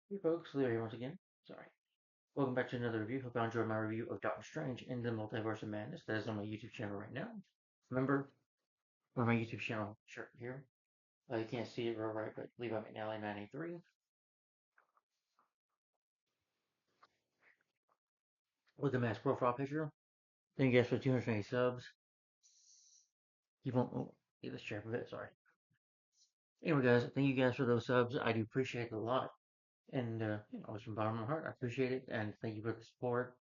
Hey folks, Leo here once again. Sorry. Welcome back to another review. Hope you enjoyed my review of Doctor Strange in the Multiverse of Madness. That is on my YouTube channel right now. Remember, or my YouTube channel shirt here. You can't see it real right, but Levi McNally 983 with the mask profile picture. Thank you guys for 220 subs. You won't get the share of it, sorry. Anyway, guys, thank you guys for those subs. I do appreciate it a lot. And, it's from the bottom of my heart. I appreciate it. And thank you for the support.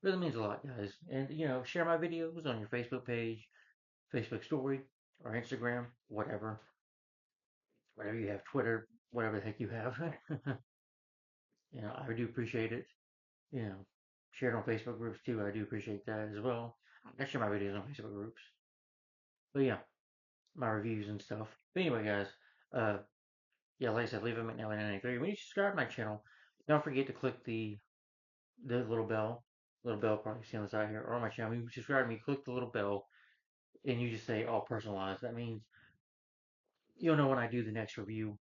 It really means a lot, guys. And, share my videos on your Facebook page, Facebook story, or Instagram, whatever you have, Twitter, whatever the heck you have. I do appreciate it. You know, share it on Facebook groups too. I do appreciate that as well. I share my videos on Facebook groups. But yeah, my reviews and stuff. But anyway, guys, uh, yeah, like I said, leave a McNally 93. When you subscribe to my channel, don't forget to click the little bell probably see on the side here, or on my channel. When you subscribe to me, click the little bell, and you just say all personalized. That means you'll know when I do the next review,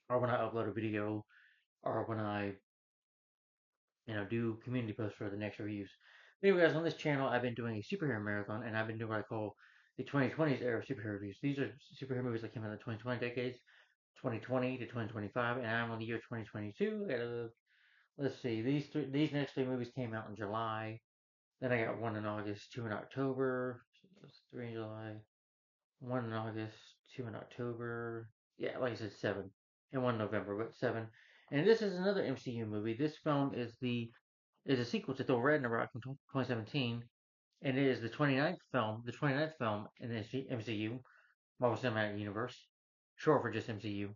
or when I upload a video, or when I do community posts for the next reviews. Anyway, guys, on this channel, I've been doing a superhero marathon, and I've been doing what I call the 2020s era superhero reviews. These are superhero movies that came out in the 2020 decades, 2020 to 2025, and I'm on the year 2022. Let's see, these next three movies came out in July. Then I got one in August, two in October, three in July, one in August, two in October. Yeah, like I said, seven, and one in November, but seven. And this is another MCU movie. This film is a sequel to Thor Ragnarok from 2017, and it is the 29th film in the MCU, Marvel Cinematic Universe, short for just MCU.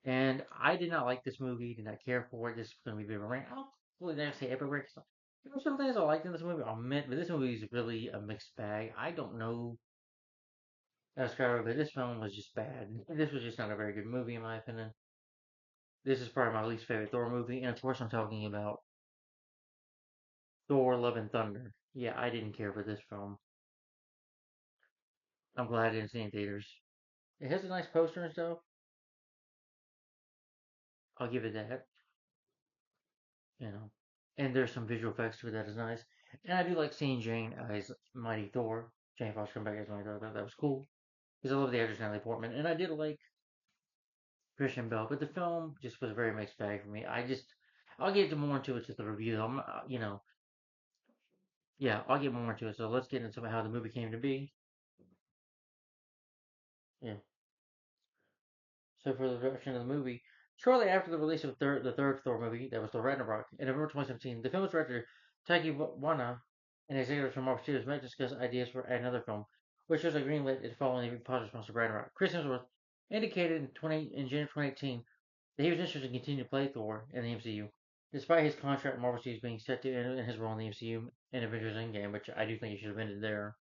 And I did not like this movie, did not care for it. This is going to be a bit of a rant. I don't really dare say epic rant. There were some things I liked in this movie, I'll admit, but this movie is really a mixed bag. I don't know how to describe it, but this film was just bad. This was just not a very good movie, in my opinion. This is probably my least favorite Thor movie, and of course, I'm talking about Thor: Love and Thunder. Yeah, I didn't care for this film. I'm glad I didn't see it in theaters. It has a nice poster and stuff. I'll give it that. You know, and there's some visual effects to it that is nice. And I do like seeing Jane as Mighty Thor. Jane Foster come back as Mighty Thor. I thought that was cool because I love the actress Natalie Portman, and I did like Christian Bale, but the film just was a very mixed bag for me. I'll get more into it to the review. Yeah, I'll get more into it. So let's get into how the movie came to be. Yeah. So for the direction of the movie, shortly after the release of the third Thor movie, that was Thor Ragnarok, in November 2017, the film's director Taiki Wana and executives from Marvel Studios met to discuss ideas for another film, which was a greenlit it following the positive response to Ragnarok. Chris Hemsworth indicated in January 2018 that he was interested in continuing to play Thor in the MCU, despite his contract with Marvel Studios being set to end in his role in the MCU in Avengers Endgame, which I do think he should have ended there.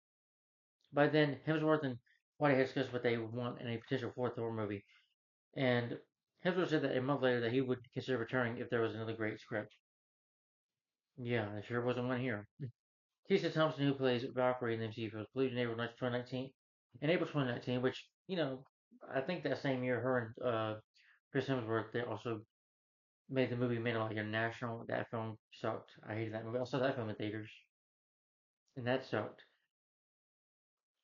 By then, Hemsworth and White had discussed what they would want in a potential fourth Thor movie, and Hemsworth said that a month later that he would consider returning if there was another great script. Yeah, there sure wasn't one here. Tessa Thompson, who plays Valkyrie in the MCU, was believed in April 2019. In April 2019, which I think that same year, her and Chris Hemsworth they also made the movie Men Like International. That film sucked. I hated that movie. I saw that film in theaters, and that sucked.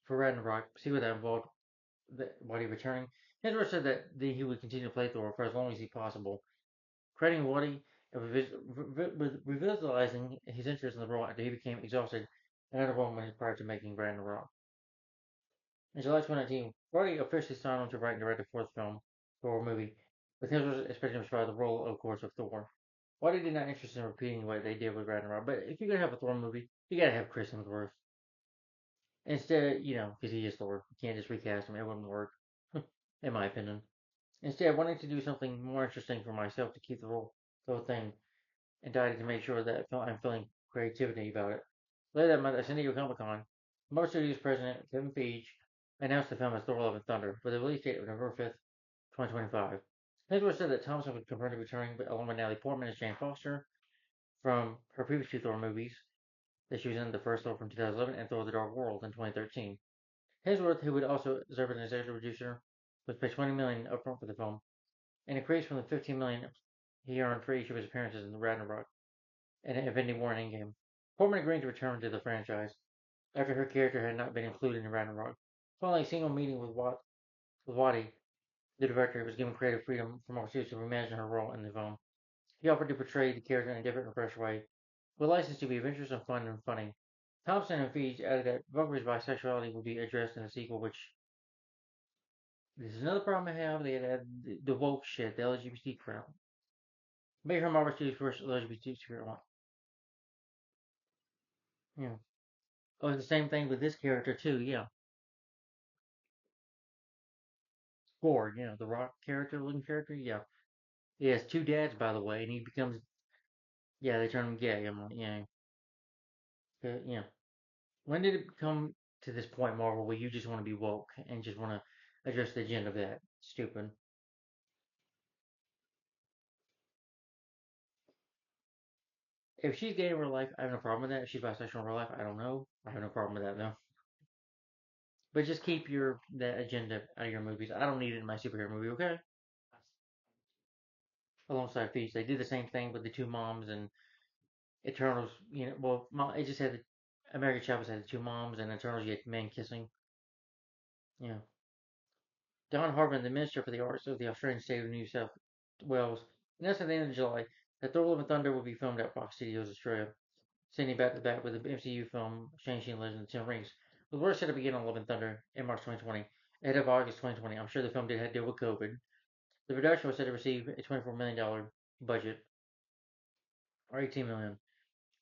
For Ragnarok, see what that involved. While he returning, Hemsworth said that he would continue to play Thor for as long as he possible, crediting Waddy revitalizing his interest in the role after he became exhausted and underwhelmed prior to making Ragnarok. In July 2019, Waddy officially signed on to write and direct the fourth film, Thor movie, with Hemsworth expecting to provide the role, of course, of Thor. Waddy did not interest in repeating what they did with Ragnarok, but if you're gonna have a Thor movie, you gotta have Chris Hemsworth. Instead, because he is Thor, you can't just recast him, it wouldn't work, in my opinion. Instead, wanting to do something more interesting for myself to keep the whole thing and decided to make sure that I'm feeling creativity about it. Later that month at San Diego Comic Con, Marvel Studios president Kevin Feige announced the film as Thor: Love and Thunder with a release date of November 5th, 2025. Hemsworth said that Thompson would confirm to returning along with Natalie Portman as Jane Foster from her previous two Thor movies that she was in the first Thor from 2011 and Thor: The Dark World in 2013. Hemsworth, who would also serve as an executive producer, was paid $20 million upfront for the film, an increase from the $15 million he earned for each of his appearances in the Ragnarok and Infinity War and Endgame. Portman agreed to return to the franchise after her character had not been included in Ragnarok. Following a single meeting with Wadi, the director was given creative freedom from Marvel Studios to reimagine her role in the film. He offered to portray the character in a different and fresh way, with license to be adventurous and fun and funny. Thompson and Feige added that Valkyrie's bisexuality would be addressed in the sequel, which this is another problem I have. They had added the woke shit, the LGBT crowd. Made her Marvel Studios' first LGBT superhero. Yeah. Oh, it's the same thing with this character too. Yeah. Ford, the Rock character, looking character. Yeah. He has two dads, by the way, and he becomes. Yeah, they turn him gay. I'm like, yeah. Yeah. When did it come to this point, Marvel, where you just want to be woke and just want to address the agenda of that? Stupid. If she's gay in real life, I have no problem with that. If she's bisexual in real life, I don't know. I have no problem with that though. But just keep your that agenda out of your movies. I don't need it in my superhero movie, okay? Alongside Feast, they did the same thing with the two moms and Eternals. Well, it just had American Chavez had the two moms, and Eternals you had men kissing. Yeah. Don Harvin, the Minister for the Arts of the Australian state of New South Wales, announced at the end of July that Thor: Love and Thunder will be filmed at Fox Studios Australia, sending back to back with the MCU film Shang-Chi and Legend of the Ten Rings. With work set to begin on Love and Thunder in March 2020, ahead of August 2020. I'm sure the film did have to deal with COVID. The production was said to receive a $24 million budget, or $18 million,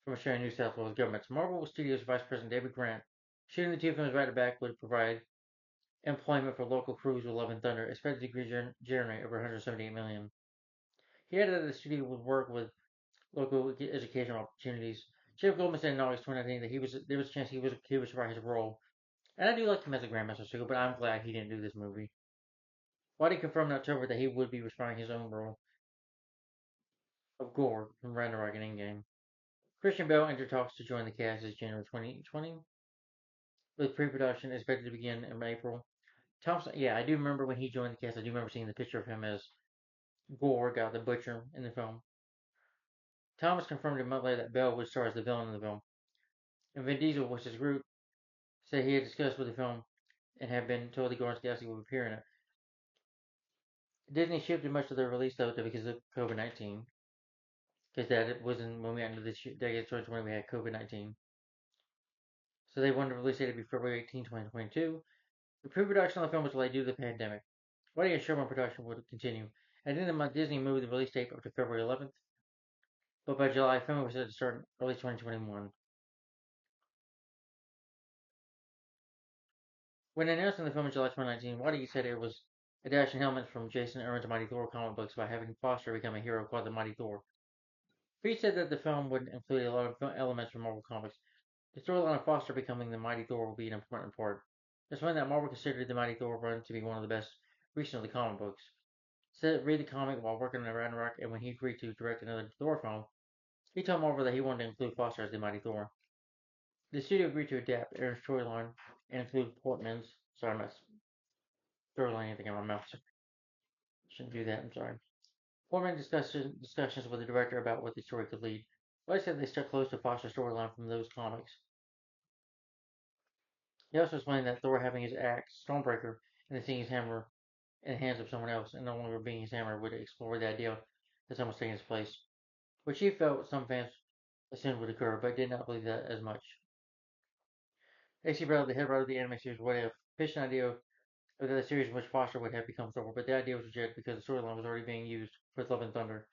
from Australian New South Wales government. Marvel Studios Vice President David Grant, shooting the two films back to back would provide employment for local crews with Love and Thunder, expected to generate over 178 million. He added that the studio would work with local educational opportunities. Jeff Goldman said in August 2019 that there was a chance he was write his role, and I do like him as a Grandmaster Sugar, but I'm glad he didn't do this movie. Waddy confirmed in October that he would be restoring his own role of Gore from Ragnarok and Endgame. Christian Bale entered talks to join the cast as January 2020, with pre-production expected to begin in April. Thompson, yeah, I do remember when he joined the cast. I do remember seeing the picture of him as Gore, got the butcher in the film. Thomas confirmed a month later that Bale would star as the villain in the film. And Vin Diesel, which is Groot, said he had discussed with the film and had been told the Guardians of the Galaxy would appear in it. Disney shifted much of their release though because of COVID-19, because that wasn't when we got into the decade of 2020 we had COVID-19. So they wanted to release it to be February 18, 2022. The pre-production on the film was delayed due to the pandemic. Writing and showrun production would continue. At the end of the month, Disney moved the release date up to February 11th, but by July, filming was set to start in early 2021. When announcing the film in July 2019, Waddy said it was adaptation elements from Jason Aaron's Mighty Thor comic books by having Foster become a hero called the Mighty Thor. Feige said that the film would include a lot of elements from Marvel Comics. The storyline of Foster becoming the Mighty Thor will be an important part. It's one that Marvel considered the Mighty Thor run to be one of the best recent of the comic books. Said read the comic while working on Ragnarok, and when he agreed to direct another Thor film, he told Marvel that he wanted to include Foster as the Mighty Thor. The studio agreed to adapt Aaron's storyline and include Portman's. Sorry, I'm not throwing anything in my mouth. Shouldn't do that. I'm sorry. Portman discussions with the director about what the story could lead. But I said they stuck close to Foster's storyline from those comics. He also explained that Thor having his axe, Stormbreaker, and then seeing his hammer in the hands of someone else, and no longer being his hammer, would explore the idea that someone's taking his place, which he felt some fans assumed would occur, but did not believe that as much. AC Bradley, the head writer of the anime series, would have pitched an idea of the series in which Foster would have become Thor, but the idea was rejected because the storyline was already being used for Love and Thunder.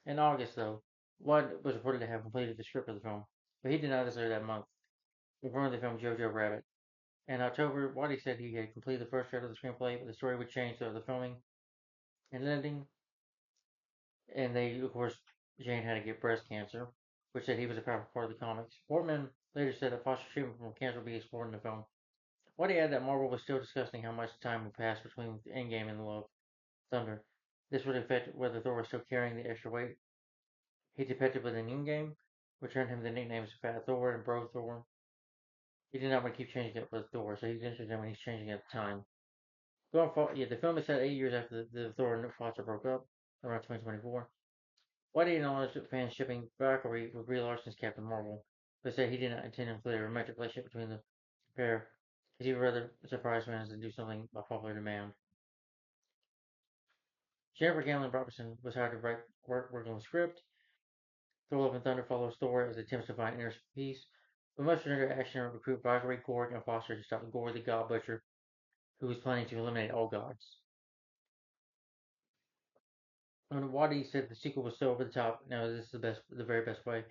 In August, though, Watt was reported to have completed the script of the film, but he denied this later that month, referring to the film Jojo Rabbit. In October, Waddy said he had completed the first draft of the screenplay, but the story would change throughout the filming and editing. And they, of course, Jane had to get breast cancer, which said he was a powerful part of the comics. Portman later said that Foster's treatment from cancer would be explored in the film. Waddy added that Marvel was still discussing how much time would pass between Endgame and the Love Thunder. This would affect whether Thor was still carrying the extra weight. He debuted with an Endgame, which earned him the nicknames Fat Thor and Bro Thor. He did not want to keep changing it with Thor, so he's interested when he's changing it at the time. Going forward, yeah, the film is set 8 years after the Thor and Foster broke up, around 2024. Whitey acknowledged that fans shipping Valkyrie with Brie Larson's Captain Marvel, but said he did not intend to include a romantic relationship between the pair, as he would rather surprise fans than do something by popular demand. Jennifer Ganley Robertson was hired to work on the script. Thor Love and Thunder follows Thor as he attempts to find inner peace, but must return to action and recruit Valkyrie, Korg, and Foster to stop Gore the God Butcher, who is planning to eliminate all gods. When Waddy said the sequel was so over the top, now this is the very best way.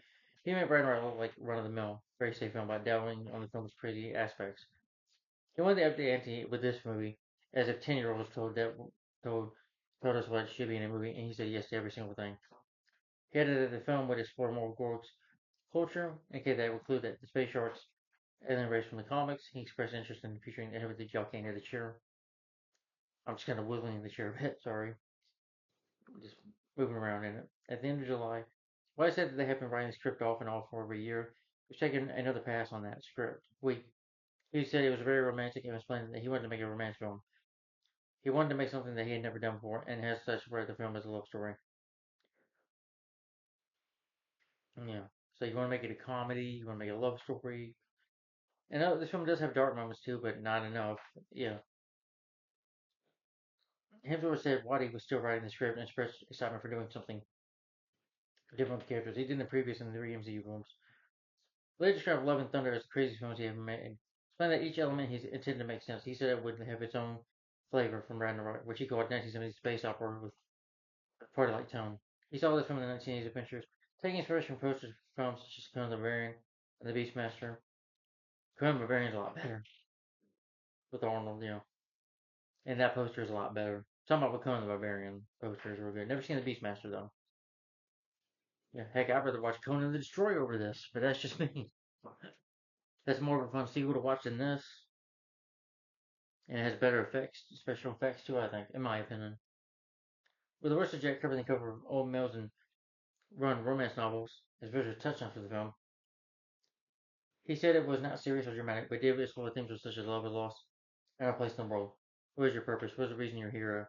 He made Ragnarok look like run of the mill, very safe film by dabbling on the film's crazy aspects. He wanted to up the ante with this movie, as if 10-year-olds told told us what it should be in a movie, and he said yes to every single thing. He added that the film would explore more Gorg's culture, and that would include that the space sharks alien race from the comics. He expressed interest in featuring the head of the jockey near the chair. I'm just kind of wiggling the chair a bit, sorry. Just moving around in it. At the end of July, White said that they had been writing the script off and on for every year. He was taking another pass on that script. He said it was very romantic and explained that he wanted to make a romance film. He wanted to make something that he had never done before, and as such, read the film as a love story. Yeah. So you want to make it a comedy, you want to make it a love story. And this film does have dark moments too, but not enough. Yeah. Hemsworth said Waddy was still writing the script and expressed excitement for doing something different with the characters he did in the previous and the three MCU films. Later described Love and Thunder as the craziest films he ever made. Explained that each element he's intended to make sense. He said it would have its own flavor from Ragnarok, which he called 1970s space opera with party-like tone. He saw this from the 1980s adventures, taking inspiration from posters from films such as Conan the Barbarian and The Beastmaster. Conan the Barbarian's a lot better with Arnold, you know. And that poster is a lot better. Talking about Conan the Barbarian posters were good. Never seen The Beastmaster though. Yeah, heck, I'd rather watch Conan the Destroyer over this, but that's just me. That's more of a fun sequel to watch than this, and it has better effects, special effects too. I think, in my opinion. With the worst of Jack covering the cover of old males and run romance novels as visual touchdowns for the film, he said it was not serious or dramatic, but did explore themes such as love and loss and our place in the world. What is your purpose? What is the reason you're here?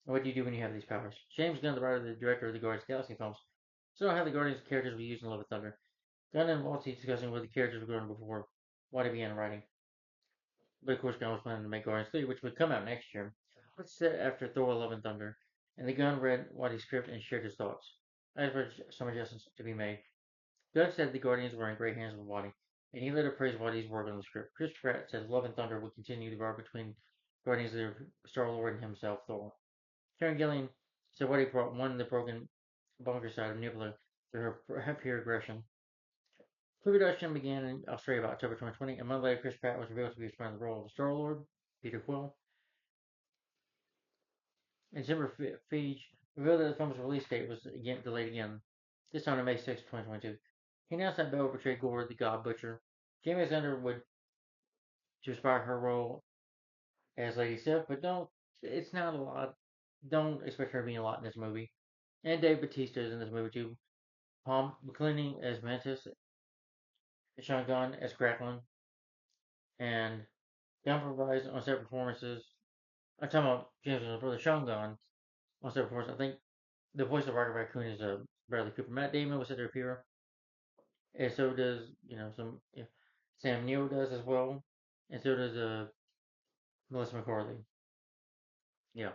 And what do you do when you have these powers? James Gunn, the writer and the director of the Guardians of the Galaxy films, still how the Guardians characters were used in Love and Thunder. Gunn and Walty discussing what the characters were going before Walty began writing. But of course, Gunn was planning to make Guardians 3, which would come out next year. It's set after Thor Love and Thunder, and the Gunn read Walty's script and shared his thoughts. I have some adjustments to be made. Gunn said the Guardians were in great hands with Walty, and he later praised Walty's work on the script. Chris Pratt says Love and Thunder would continue the road between Guardians leader Star-Lord and himself, Thor. Karen Gillan said Walty brought one the broken bunker side of Nebula through her pure aggression. Pre-production began in Australia about October 2020. A month later, Chris Pratt was revealed to be responding to the role of Star-Lord, Peter Quill. And Zimmer Feige revealed that the film's release date was again delayed again, this time to May 6, 2022. He announced that Belle would portray Gore the God Butcher. Jamie Alexander would to inspire her role as Lady Sif, but it's not a lot. Don't expect her to be a lot in this movie. And Dave Bautista is in this movie too. Palm McClinney as Mantis, Sean Gunn as Cracklin, and Gunn provides on set performances. I'm talking about James' brother Sean Gunn on set performances. I think the voice of Rocket Raccoon is Bradley Cooper. Matt Damon was set to appear, and so does Sam Neill does as well, and so does Melissa McCarthy. Yeah,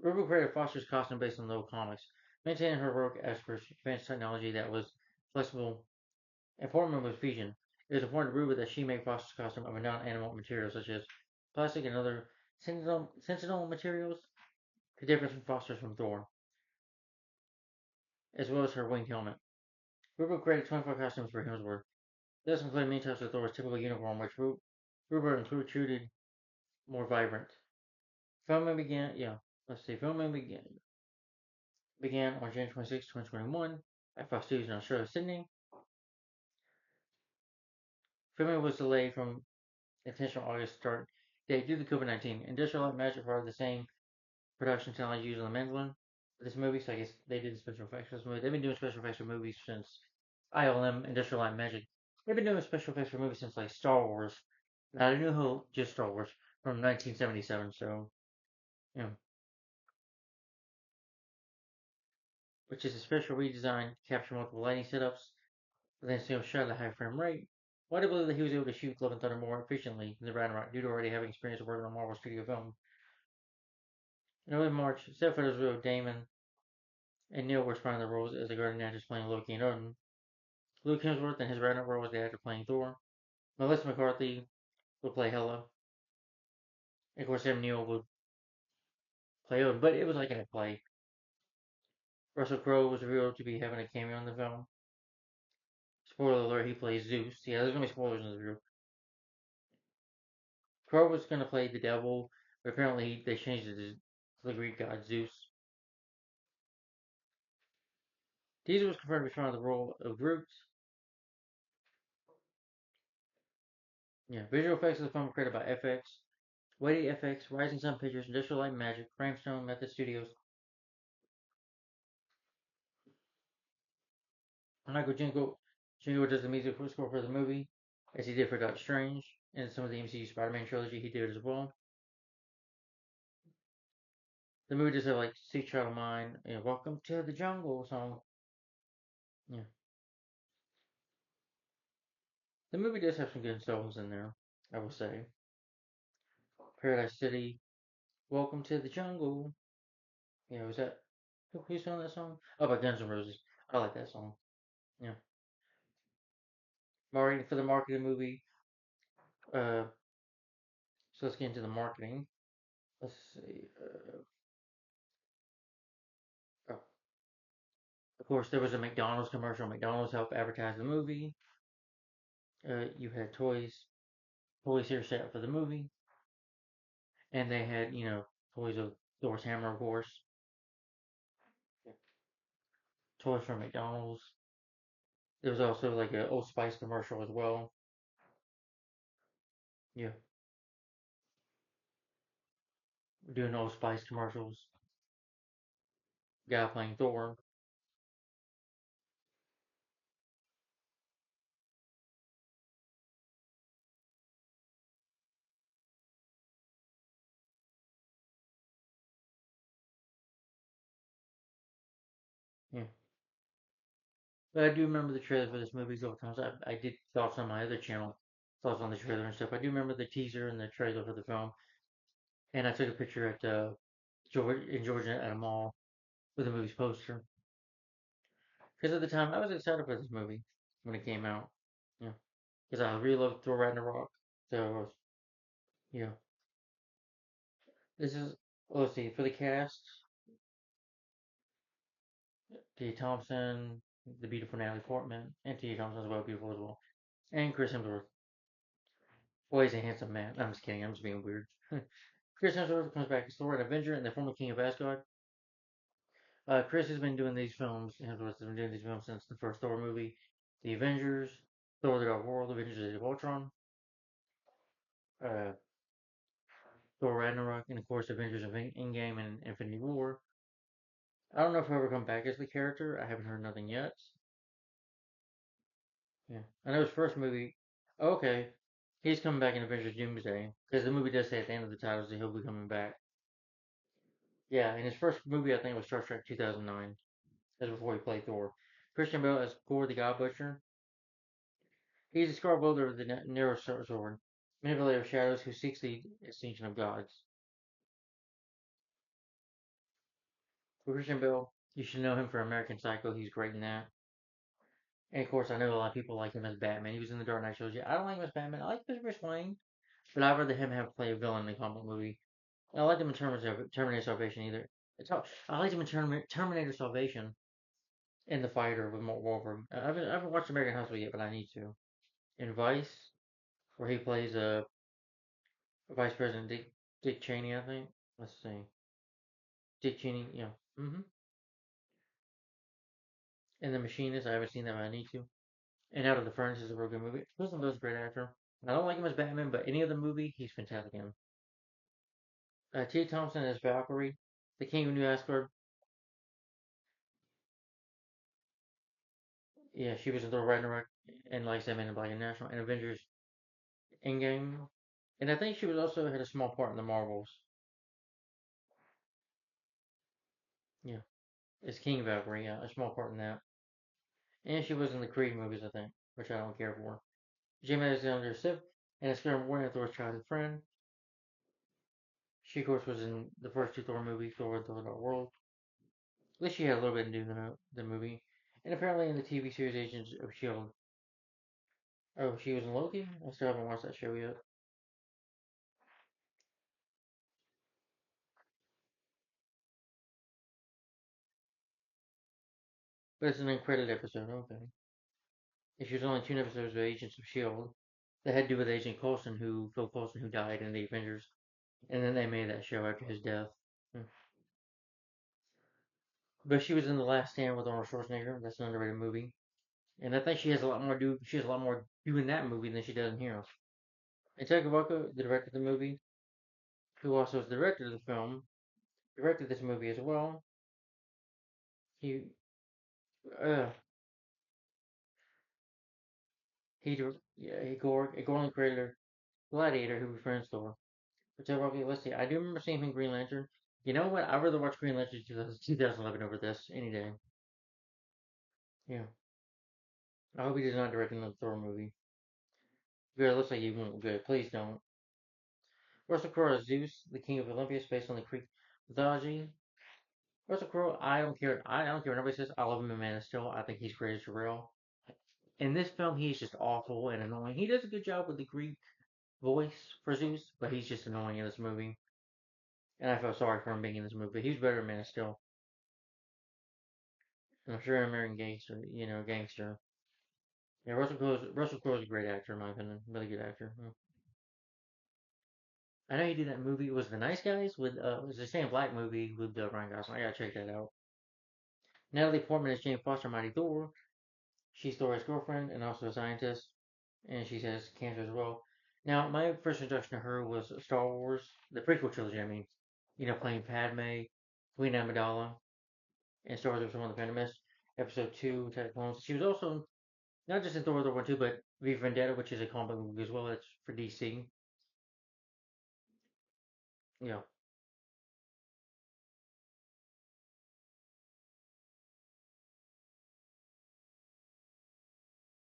Ruby created Foster's costume based on the old comics, maintaining her heroic as for advanced technology that was flexible and forming with fusion. It was important to Ruby that she made Foster's costume of a non-animal material such as plastic and other sentinel materials, the difference from Foster's from Thor, as well as her winged helmet. Ruby created 24 costumes for Hemsworth. This included many types of Thor's typical uniform, which Ruber included more vibrant. Filming began, yeah, let's see, filming began on January 26, 2021 at Fox Studios in Australia, Sydney. Filming was delayed from intentional August start date due to COVID-19. Industrial Light Magic provided the same production technology used on The Mandolin for this movie, so I guess they did special effects for this movie. They've been doing special effects for movies since ILM, Industrial Light Magic. They've been doing special effects for movies since like Star Wars. Not A New Hope, just Star Wars from 1977. So, yeah. which is a special redesign to capture multiple lighting setups, but then still shot at a high frame rate. Why do you believe that he was able to shoot Love and Thunder more efficiently than the Ragnarok due to already having experience working on Marvel Studio film? In early March, set photos revealed Damon and Neil were responding to the roles as the Guardian actors playing Loki and Odin. Luke Hemsworth in his Ragnarok role was the actor playing Thor. Melissa McCarthy would play Hela. And of course, Sam Neill would play Odin, but it was like a play. Russell Crowe was revealed to be having a cameo in the film. Spoiler alert, he plays Zeus. Yeah, there's gonna be spoilers in this review. Crowe was gonna play the devil, but apparently they changed it to the Greek god Zeus. Diesel was confirmed to be trying the role of Groot. Yeah, visual effects of the film were created by FX, Weighty FX, Rising Sun Pictures, Industrial Light and Magic, Framestone, Method Studios. Michael Jingle does the music score for the movie, as he did for Doctor Strange, and some of the MCU Spider-Man trilogy he did as well. The movie does have like Sweet Child of Mine and Welcome to the Jungle song. Yeah. The movie does have some good songs in there, I will say. Paradise City, Welcome to the Jungle. Yeah, was that who's sung that song? Oh, by Guns N' Roses. I like that song. Yeah. Marketing for the marketing movie. Uh, so let's get into the marketing. Let's see. Oh, of course, there was a McDonald's commercial. McDonald's helped advertise the movie. You had toys here set up for the movie, and they had toys of Thor's hammer, of course. Yeah. Toys from McDonald's. There was also like a Old Spice commercial as well. Yeah, doing Old Spice commercials. Guy playing Thor. Yeah, but I do remember the trailer for this movie a couple times. I did thoughts on my other channel, thoughts on the trailer and stuff. I do remember the teaser and the trailer for the film, and I took a picture at in Georgia at a mall with the movie's poster. Because at the time I was excited for this movie when it came out. Yeah, because I really loved Thor Ragnarok. So yeah, this is let's see for the cast: T. Thompson, the beautiful Natalie Portman, and T. Thompson as well, beautiful as well, and Chris Hemsworth. Boy, he's a handsome man. I'm just kidding. I'm just being weird. Chris Hemsworth comes back as Thor and Avenger and the former King of Asgard. Chris has been doing these films. Hemsworth has been doing these films since the first Thor movie, The Avengers, Thor: The Dark World, Avengers: Age of Ultron, uh, Thor: Ragnarok, and of course Avengers: Endgame and Infinity War. I don't know if he'll ever come back as the character. I haven't heard nothing yet. Yeah, I know his first movie. Oh, okay, he's coming back in Avengers: Doomsday because the movie does say at the end of the titles that he'll be coming back. Yeah, in his first movie, I think it was Star Trek 2009. That's before he played Thor. Christian Bale as Gore the God Butcher. He's a scarred wielder of the narrow sword, manipulator of shadows who seeks the extinction of gods. For Christian Bale, you should know him for American Psycho. He's great in that. And of course, I know a lot of people like him as Batman. He was in the Dark Knight trilogy. I don't like him as Batman. I like Bruce Wayne, but I'd rather him have play a villain in a comic movie. And I like him in Terminator Salvation either. I like him in Terminator Salvation in The Fighter with Mark Wahlberg. I haven't watched American Hustle yet, but I need to. In Vice, where he plays Vice President Dick Cheney, I think. Let's see, Dick Cheney, yeah. And The Machinist, I haven't seen that, but I need to. And Out of the Furnace is a real good movie. Kristen Bell's a great actor. I don't like him as Batman, but any other movie, he's fantastic in. Tia Thompson as Valkyrie, the King of New Asgard. Yeah, she was in Thor Ragnarok, and like I said, Man in Black International, and Avengers Endgame. And I think she was also had a small part in the Marvels. Yeah. As King Valkyrie, yeah, a small part in that. And she was in the Creed movies, I think, which I don't care for. Jamie Alexander Sif and Scarlet Warrior, Thor's childhood friend. She, of course, was in the first two Thor movies, Thor and Thor: Dark World. At least she had a little bit to do in the movie. And apparently in the TV series Agents of S.H.I.E.L.D. Oh, she was in Loki? I still haven't watched that show yet. But it's an uncredited episode, okay. And she was only two episodes of Agents of S.H.I.E.L.D. that had to do with Agent Coulson, Phil Coulson, who died in the Avengers. And then they made that show after his death. Hmm. But she was in The Last Stand with Arnold Schwarzenegger. That's an underrated movie. And I think she has a lot more do. She has a lot more do in that movie than she does in here. And Taika Waititi, the director of the movie, who also is the director of the film, directed this movie as well. He uh he Gorlin creator Gladiator who befriends Thor. But Taika Waititi, let's see. I do remember seeing him in Green Lantern. You know what? I'd rather watch Green Lantern 2011 over this any day. Yeah. I hope he does not direct another Thor movie. Good. It looks like he won't. Good. Please don't. Russell Crowe as Zeus, the king of Olympus, based on the Greek mythology. Russell Crowe, I don't care. I don't care what nobody says. I love him in Man of Steel. I think he's great as Jarrell. In this film, he's just awful and annoying. He does a good job with the Greek voice for Zeus, but he's just annoying in this movie. And I feel sorry for him being in this movie. He's better in Man of Steel. And I'm sure American Gangster, gangster. Yeah, Russell Crowe's a great actor in my opinion. Really good actor. Yeah. I know he did that movie. It was The Nice Guys with it was the same Black movie with Ryan Gosling. I gotta check that out. Natalie Portman is Jane Foster, Mighty Thor. She's Thor's girlfriend and also a scientist, and she has cancer as well. Now, my first introduction to her was Star Wars, the prequel trilogy. I mean, playing Padme, Queen Amidala, and Star Wars: Episode One: The Phantom Menace, Episode Two, Attack of the Clones. She was also not just in Thor: World War Two, but V for Vendetta, which is a comic book movie as well. That's for DC. Yeah,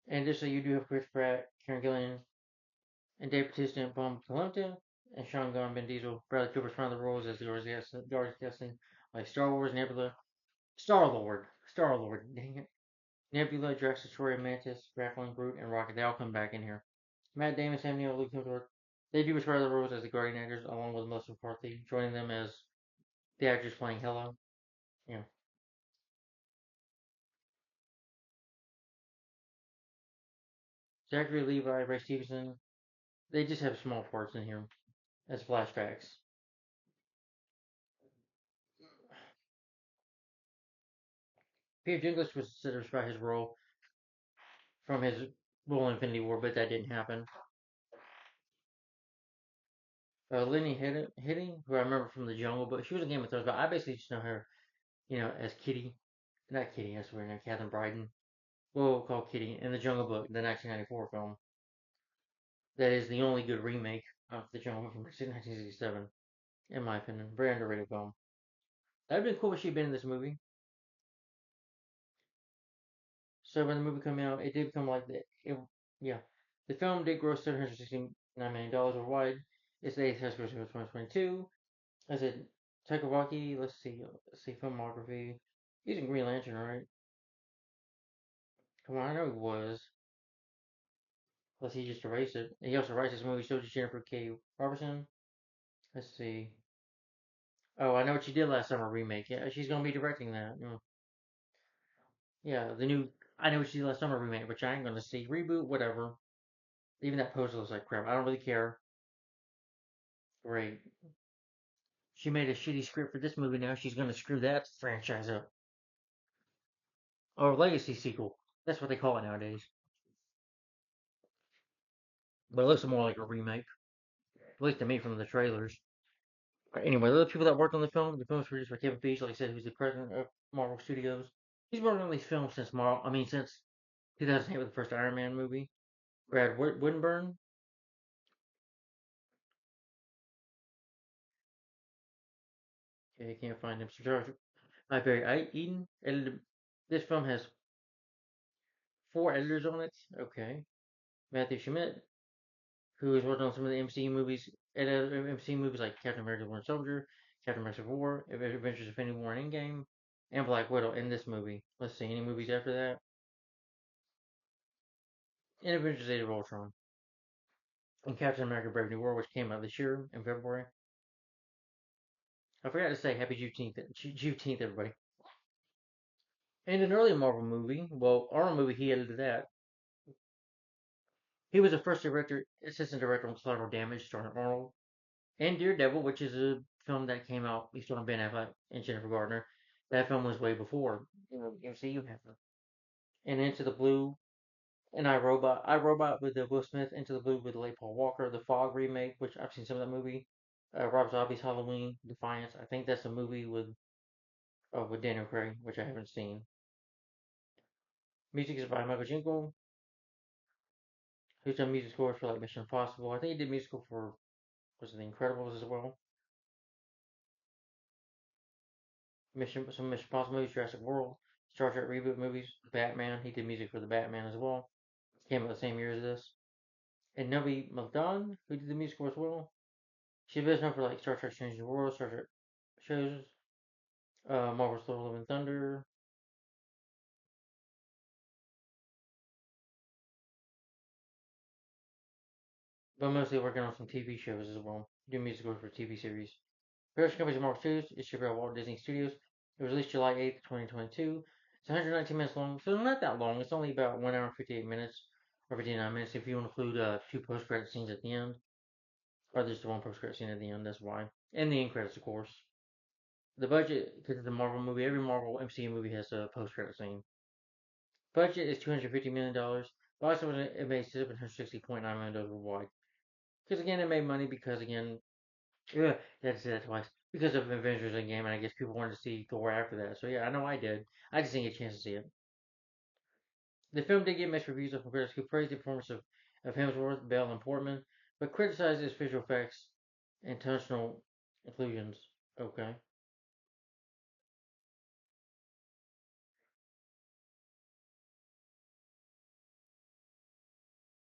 and just so you do have Chris Pratt, Karen Gillan, and Dave Bautista and Paul Kalumta, and Sean Gunn, Ben Diesel, Bradley Cooper's front of the roles as the Guardians casting, like Star Wars, Nebula, Star Lord, dang it, Nebula, Drax Destroyer, Mantis, Grappling Groot, and Rocket. They all come back in here. Matt Damon, Sam Neill, Luke Hemsworth. They do describe the roles as the Guardian actors, along with Melissa McCarthy, joining them as the actors playing Hela. Yeah, Zachary Levi, Ray Stevenson. They just have small parts in here as flashbacks. Peter Dinklage was said to describe his role from his role in Infinity War, but that didn't happen. Lenny Hitting, who I remember from The Jungle Book, she was in Game of Thrones, but I basically just know her, as Kitty. Not Kitty, I swear, not Catherine Bryden. What we'll call Kitty in The Jungle Book, the 1994 film. That is the only good remake of The Jungle Book from 1967, in my opinion. Very underrated film. That'd been cool if she'd been in this movie. So when the movie came out, it did become like the yeah. The film did gross $769 million worldwide. It's the eighth highest grossing of 2022. I said Taika Waititi. Let's see filmography. He's in Green Lantern, right? Come on, I know he was. Unless he just erased it. And he also writes this movie. So does Jennifer K. Robertson. Let's see. Oh, I know what she did last summer remake. Yeah, she's gonna be directing that. Yeah, the new. I know what she did last summer remake, which I ain't gonna see. Reboot, whatever. Even that poster looks like crap. I don't really care. Great. She made a shitty script for this movie. Now she's gonna screw that franchise up. Or legacy sequel. That's what they call it nowadays. But it looks more like a remake. At least to me from the trailers. Anyway, the other people that worked on the film was produced by Kevin Feige, like I said, who's the president of Marvel Studios. He's worked on these films since since 2008 with the first Iron Man movie. Brad Wittenburn. Okay, can't find him. Eden edited. This film has 4 editors on it. Okay. Matthew Schmidt, who has worked on some of the MCU movies, MCU movies like Captain America: Winter Soldier, Captain America: Civil War, Adventures of Infinity War and Endgame, and Black Widow in this movie. Let's see, any movies after that? And Avengers: Age of Ultron, and Captain America: Brave New World, which came out this year in February. I forgot to say Happy Juneteenth, Juneteenth, everybody. And an early Marvel movie, well, Arnold movie, he edited that. He was the first assistant director on Collateral Damage, starring Arnold, and Daredevil, which is a film that came out. He starred Ben Affleck and Jennifer Gardner. That film was way before MCU happened. And Into the Blue, and I Robot with the Will Smith, Into the Blue with the late Paul Walker, the Fog remake, which I've seen some of that movie. Rob Zombie's Halloween, Defiance. I think that's a movie with Daniel Craig, which I haven't seen. Music is by Michael Jingle, who's done music scores for like Mission Impossible. I think he did musical for was it The Incredibles as well. Mission Impossible movies, Jurassic World, Star Trek reboot movies, Batman. He did music for the Batman as well. Came out the same year as this. And Novi Maldan, who did the musical as well. She's best known for like Star Trek: Strange New Worlds, Star Trek shows, Marvel's Thor: Love and Thunder, but mostly working on some TV shows as well. Do music scores for TV series. Production company is Marvel Studios. It's shipped by Walt Disney Studios. It was released July 8th, 2022. It's 119 minutes long, so not that long. It's only about 1 hour and 58 minutes, or 59 minutes if you include 2 post-credit scenes at the end. Or there's the one post-credit scene at the end, that's why. And the end credits, of course. The budget, because it's a Marvel movie, every Marvel MCU movie has a post-credit scene. Budget is $250 million. Box office it made $760.9 million worldwide. Because again, it made money because again, yeah, that's it twice. Because of Avengers Endgame, and I guess people wanted to see Thor after that. So yeah, I know I did. I just didn't get a chance to see it. The film did get mixed reviews from critics who praised the performance of Hemsworth, Bell, and Portman, but criticized its visual effects and intentional inclusions. Okay.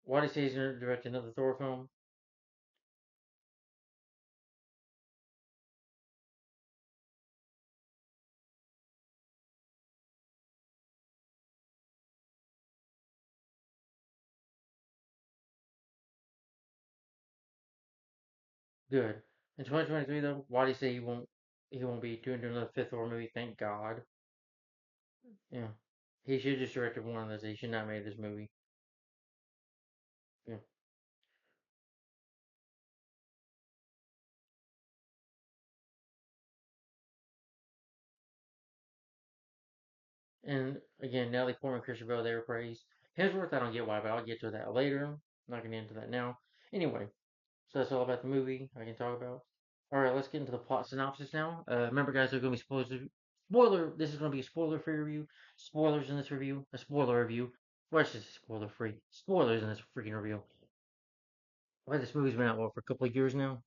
Why did he say he's going to direct another Thor film? Good. In 2023 though, why did he say he won't be doing another fifth Thor movie? Thank God. Yeah. He should just directed one of those. He should not have made this movie. Yeah. And again, Natalie Portman, Christian Bale, they were praised. Hemsworth, I don't get why, but I'll get to that later. I'm not gonna get into that now. Anyway, so that's all about the movie I can talk about. All right, let's get into the plot synopsis now. Remember, guys, there's gonna be spoilers. Spoiler. This is gonna be a spoiler-free review. Spoilers in this review. A spoiler review. Well, it's just spoiler-free. Spoilers in this freaking review. Well, this movie's been out for a couple of years now.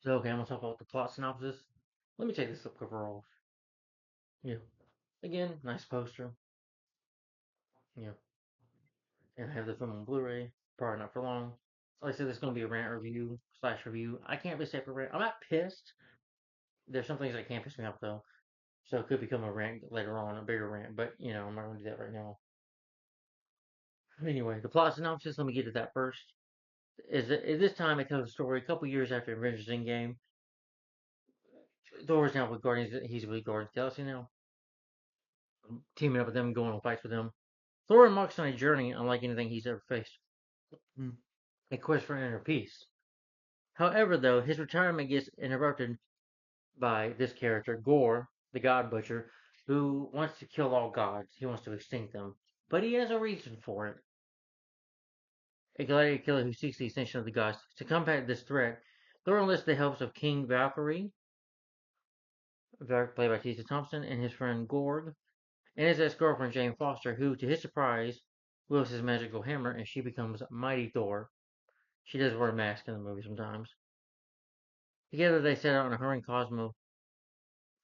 So okay, I'm gonna talk about the plot synopsis. Let me take this up cover off. Yeah. Again, nice poster. Yeah. And I have the film on Blu-ray. Probably not for long. Like I said, this is gonna be a rant review slash review. I can't really say for rant. I'm not pissed. There's some things that can't piss me off though. So it could become a rant later on, a bigger rant. But I'm not gonna do that right now. Anyway, the plot synopsis. Let me get to that first. Is that at this time it tells a story a couple years after Avengers Endgame. Thor is now with Guardians. He's with Guardians of the Galaxy now, teaming up with them, going on fights with them. Thor embarks on a journey unlike anything he's ever faced. Mm. A quest for inner peace. However, though, his retirement gets interrupted by this character, Gore, the God Butcher, who wants to kill all gods. He wants to extinct them. But he has a reason for it. A gladiator killer who seeks the extinction of the gods. To combat this threat, Thor enlists the help of King Valkyrie, played by Tessa Thompson, and his friend Gorg, and his ex-girlfriend Jane Foster, who, to his surprise, wields his magical hammer and she becomes Mighty Thor. She does wear a mask in the movie sometimes. Together they set out on a Her and Cosmo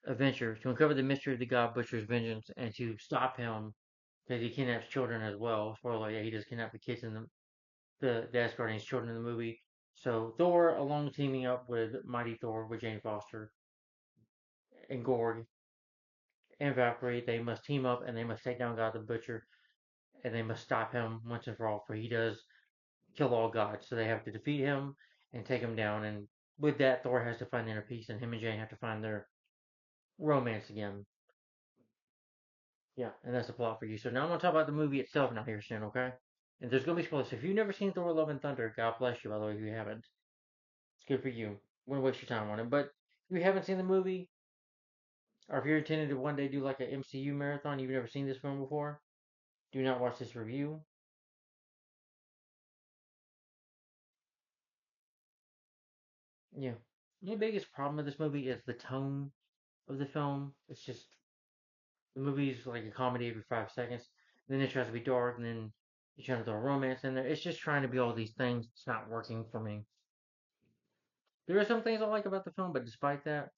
adventure to uncover the mystery of the God Butcher's vengeance and to stop him because he kidnaps children as well. Spoiler, yeah, he does kidnap the kids in the Asgardians children in the movie. So Thor, along teaming up with Mighty Thor, with Jane Foster and Gorg and Valkyrie, they must team up and they must take down God the Butcher and they must stop him once and for all, for he does kill all gods. So they have to defeat him and take him down. And with that, Thor has to find the inner peace, and him and Jane have to find their romance again. Yeah, and that's the plot for you. So now I'm gonna talk about the movie itself now here soon, okay? And there's gonna be spoilers. If you've never seen Thor: Love and Thunder, God bless you. By the way, if you haven't, it's good for you. Wouldn't waste your time on it. But if you haven't seen the movie, or if you're intending to one day do like an MCU marathon, you've never seen this film before, do not watch this review. Yeah. My biggest problem with this movie is the tone of the film. It's just the movie's like a comedy every 5 seconds. And then it tries to be dark, and then you try to throw romance in there. It's just trying to be all these things. It's not working for me. There are some things I like about the film, but despite that,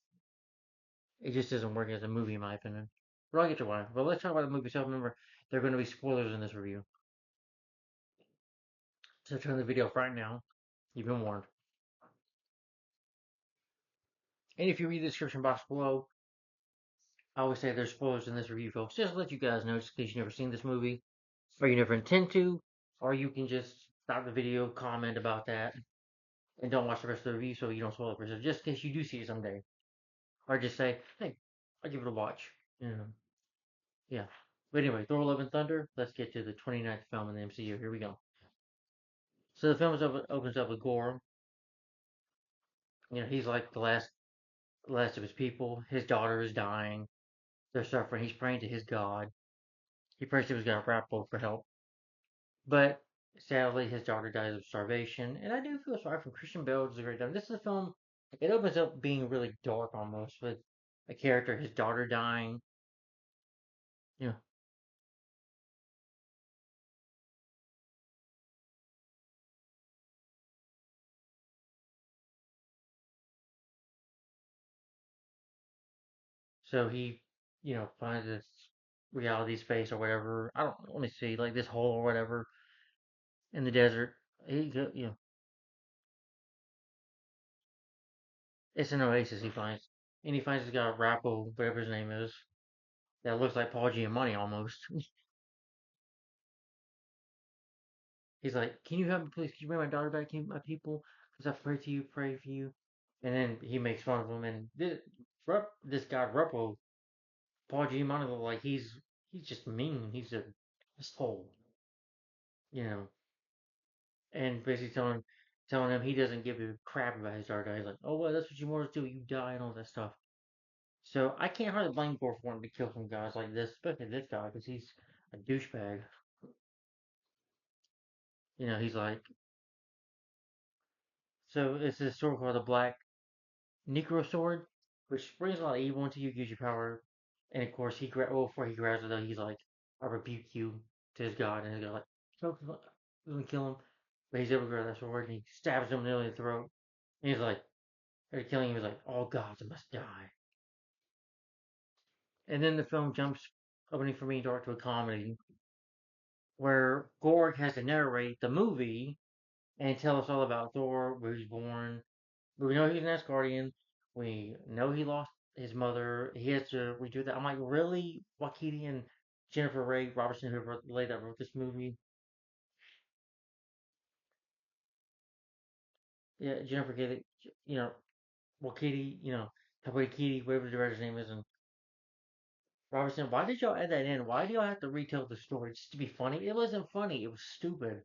it just isn't working as a movie, in my opinion. But I'll get to why. But let's talk about the movie itself. Remember, there are going to be spoilers in this review. So turn the video off right now. You've been warned. And if you read the description box below, I always say there's spoilers in this review, folks. Just to let you guys know, just in case you've never seen this movie, or you never intend to, or you can just stop the video, comment about that, and don't watch the rest of the review so you don't spoil it for yourself, just in case you do see it someday. Or just say, hey, I'll give it a watch. You know, yeah. But anyway, Thor: Love and Thunder. Let's get to the 29th film in the MCU. Here we go. So the film opens up with Gore. You know, he's like the last of his people. His daughter is dying. They're suffering. He's praying to his God. He prays to his God Rappo for help. But sadly, his daughter dies of starvation. And I do feel sorry for Christian Bale. Does a great job. This is a film. It opens up being really dark almost with a character, his daughter dying. You know, so he, finds this reality space or whatever. I don't. Let me see, like this hole or whatever in the desert. It's an oasis he finds, and he finds this guy Rappo, whatever his name is, that looks like Paul Giamatti almost. He's like, "Can you help me, please? Can you bring my daughter back to my people? Because I pray for you." And then he makes fun of him, and this guy Rappo, Paul Giamatti, like he's just mean. He's a asshole, you know, and basically telling him he doesn't give a crap about his daughter. He's like, "Oh well, that's what you want to do. You die and all that stuff." So I can't hardly blame Gore for wanting to kill some guys like this, especially this guy, because he's a douchebag. He's like, so it's this sword called the Black Necro Sword, which brings a lot of evil into you, gives you power. And of course, before he grabs it, though, he's like, I rebuke you to his god. And his god, like, doesn't kill him. But he's able to grab that sword and he stabs him nearly in the throat. And he's like, after killing him, he's like, all gods must die. And then the film jumps, opening for me, dark to a comedy, where Gorg has to narrate the movie and tell us all about Thor, where he's born. But we know he's an Asgardian. We know he lost his mother. He has to redo that. I'm like, really? Wakiti and Jennifer Ray Robertson, who wrote this movie. Yeah, Jennifer gave it, Wakiti, Tabakiti, whatever the director's name is, and Robertson. Why did y'all add that in? Why do y'all have to retell the story just to be funny? It wasn't funny. It was stupid.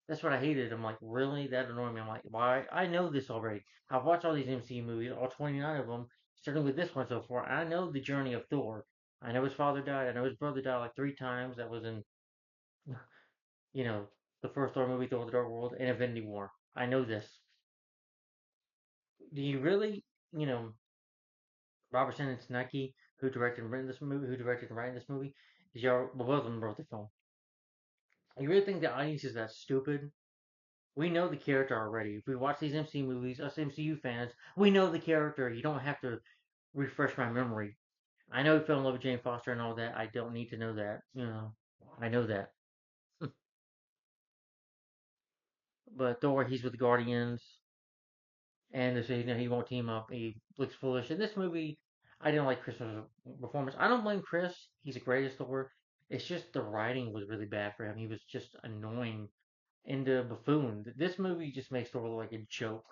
That's what I hated. I'm like, really? That annoyed me. I'm like, why? I know this already. I've watched all these MCU movies, all 29 of them, starting with this one so far. I know the journey of Thor. I know his father died. I know his brother died like 3 times. That was in, you know, the first Thor movie, Thor: The Dark World, and Infinity War. I know this. Do you really, you know, Robertson and Snakey, who directed and writing this movie, well, both of them wrote the film. You really think the audience is that stupid? We know the character already. If we watch these MCU movies, us MCU fans, we know the character. You don't have to refresh my memory. I know he fell in love with Jane Foster and all that. I don't need to know that. I know that. But Thor, he's with the Guardians, and they say he won't team up. He looks foolish. In this movie, I didn't like Chris's performance. I don't blame Chris. He's the greatest Thor. It's just the writing was really bad for him. He was just annoying and a buffoon. This movie just makes Thor look like a joke.